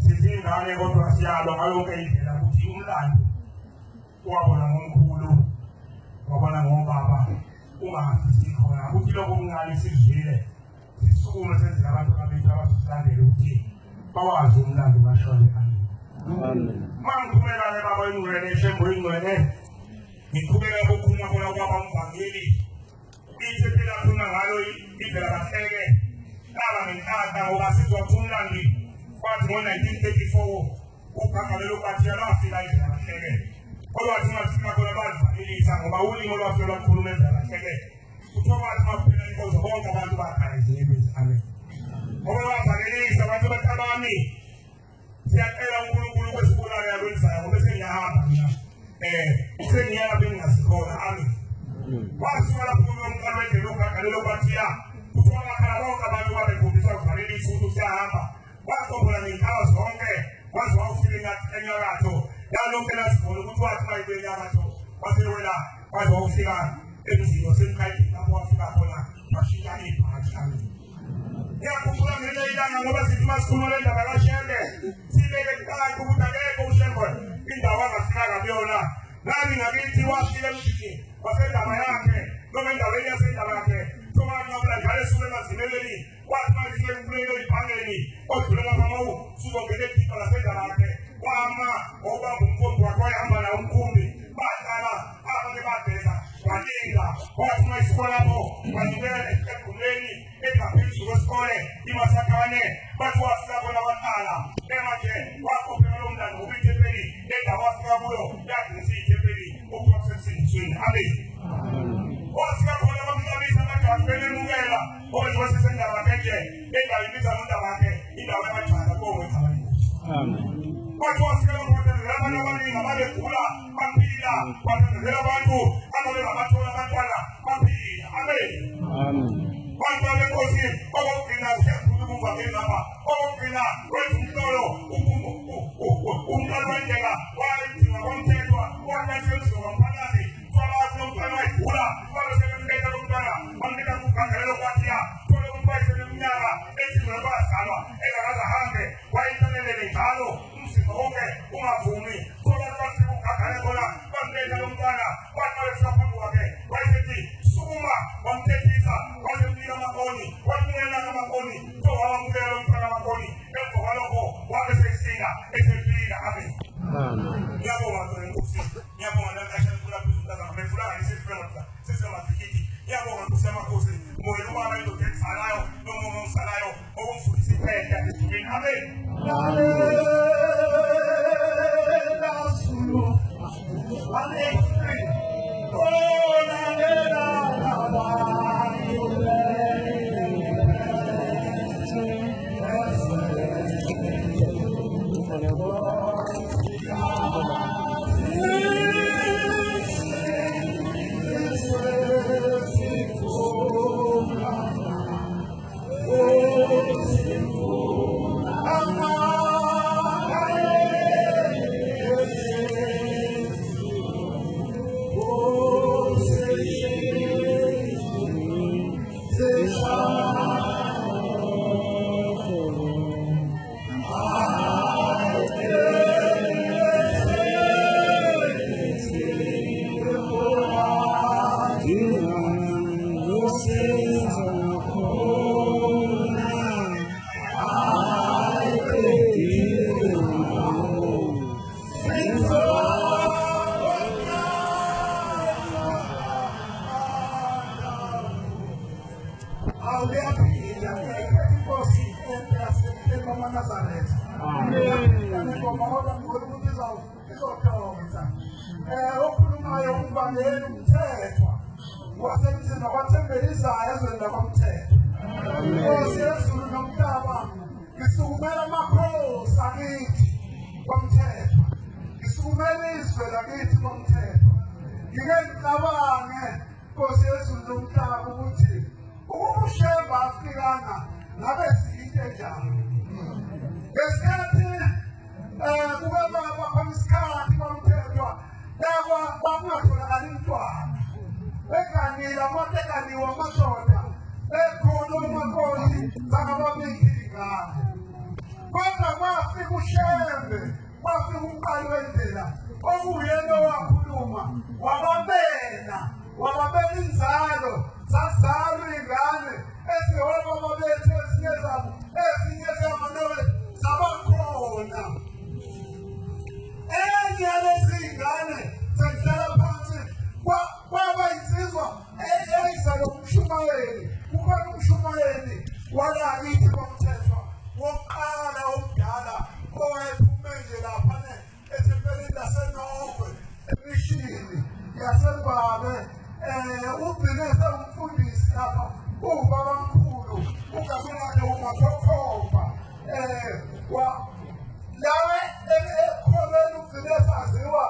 [SPEAKER 3] Sizingane kodwa siyalwa ngayonke indlela ukuthi umlando wabona ngomkhulu wabona ngobaba ungafisi khona ukuthi lokho kungani sizwile sisukume senzela abantu abethu abasilandele ukuthi bawazi umlando kashona. Amen. Mangikhulekane baba ingcwele shembo ingcwele ngikhuleka ukukhuluma khona kwaba umvangeli ithi phela khuluma ngalo indlela kahleke laba ngenhlanhla ngoba sizwathumlandi kwathi ngo-1934 ugagalelo kwathi lwafika indlela kahleke kodwa thina khona bazivalelisa ngoba ulimo lwafika lwakhuluma indlela kahleke kuthiwa bathi baphela inkozo bonke abantu bakhalezile. Amen. Ngoba bavalelisa abantu batabami siyacela uNkulunkulu kwesibulala yakwenzayo ngoba sengiyahamba mina sengiyala bengingasikhona. Amen. Wasuka lapho umqalo edlela ugagalelo kwathi kuthiwa bakhala bonke abantu babekhombisa ukuvalelisa ukuthi siyahamba wakhombola ngenkawa zonke waze wawufika enyakatho yalonke nasibona ukuthi wathi mayibe enyakatho wasewela waze wawufika emzini wasemkhayithi lapho wafika khona washintsha ibhathi. Amen. Ngiyakhumbula ngenye ilanga ngoba sithi masikhuluma le ndaba kaShembe sibeke kuqala ukuthi akekho uShembe indawo angafikanga kuyona nami ngakithi wafika emzini wasendaba yakhe noma endaweni yasendaba yakhe somanqabula njalo esuke emazimeleni wathi manje emkhuleko ibhangeni odlulela mamawu sizongena ekhipha lasendaba yakhe wama ngoba ngumkhombi wakhe wayehamba nawo umkhumbi bahlala abantu badela walinda wathi mayisikole lapho wanyukela egumeni engaphezulu kwesikole imasakane bathi wafika khona wahlala emanje wakhophela lo mlando ngoba ithempeli endawo wafika kuyo yagcisa ithempeli ukuba kusesindisweni. Amen. Wafika khona bamhlabisa bathi emukela owenziwe sesendaba yakhe endawo ibiza ngondaba yakhe indawo yabajwala kowethabani. Amen. Bathi wafika bathandela abantu abaningi ababegula baphila bathandela abantu ababe babathola abantwana baphila. Amen. Amen. Bantu beNkosi okugcina kusekhulu kuvakeli lapha okugcina kwenza umhlolo umntwana wendlela wayedinga komthethwa wanasenziwa ngomphakathi kwabathi nomntwana wayegula babesebembeka lo mntwana bamnika kugangelelo kwathiya thole umntwanaeminyaka ezimele bazalwa engakaze ahambe wayinselelele njalo umzimba wonke ungavumi thola abantu kugangelele khona bambeka lo mntwana bathi babefika phambi kwakhe wayesethi sukuma wamthethisa wayemnika amakoni wamukela amakoni wamukela lo mntwana amakoni emva kwalokho wabe sesika esefika. Amen. Ngiyabonga Nkosi, ngiyabonga nakasha kula phezulu ngifuna ngisefika sesemafikiti. Ngiyabonga Nkosi yamakhosi moyo ubaba into etsalayo nomuntu omsalayo okumfundisa iphepha esifini. Amen. Amen.
[SPEAKER 4] okhulumayo ukubangela umthethwa wasemzini wathembelisayo ezweni lakwamthetho. Inkosi yezulu nomhlaba ngisukumela amakhosi akithi kwamthetho, ngisukumela izwe lakithi kwamthetho. Ngike ngicabange Nkosi yezulu nomhlaba ukuthi ukushemba afikana ngabe siyinto enjani. Ngesikhathi kuke baba khona isikhathi kwamthethwa kwakungatholakali mntwana bekanile amatekaniwe amadoda bekhona omakhosi bakababikile ngane. Kodwa kwafika ushembe, kwafika umqali wendlela okuyena owakhuluma wababela inzalo zazalwa iy'ngane ezihobaba bethu ezinye zabo ezinye zamanore zabakhona. Enye yalezi iy'ngane zenhlala phansi kwaba insizwa eyayizalwa umshumayeli. Kukhona umshumayeli walakithi kwamthethwa wokuqala omdala owayephumile laphane ethempelini laseNongwe emishini yaseMbabe. Ubhineze umfundisi lapha ubabamkhulu uGabulane uMathophopa lawe ekholweni ugcine esaziwa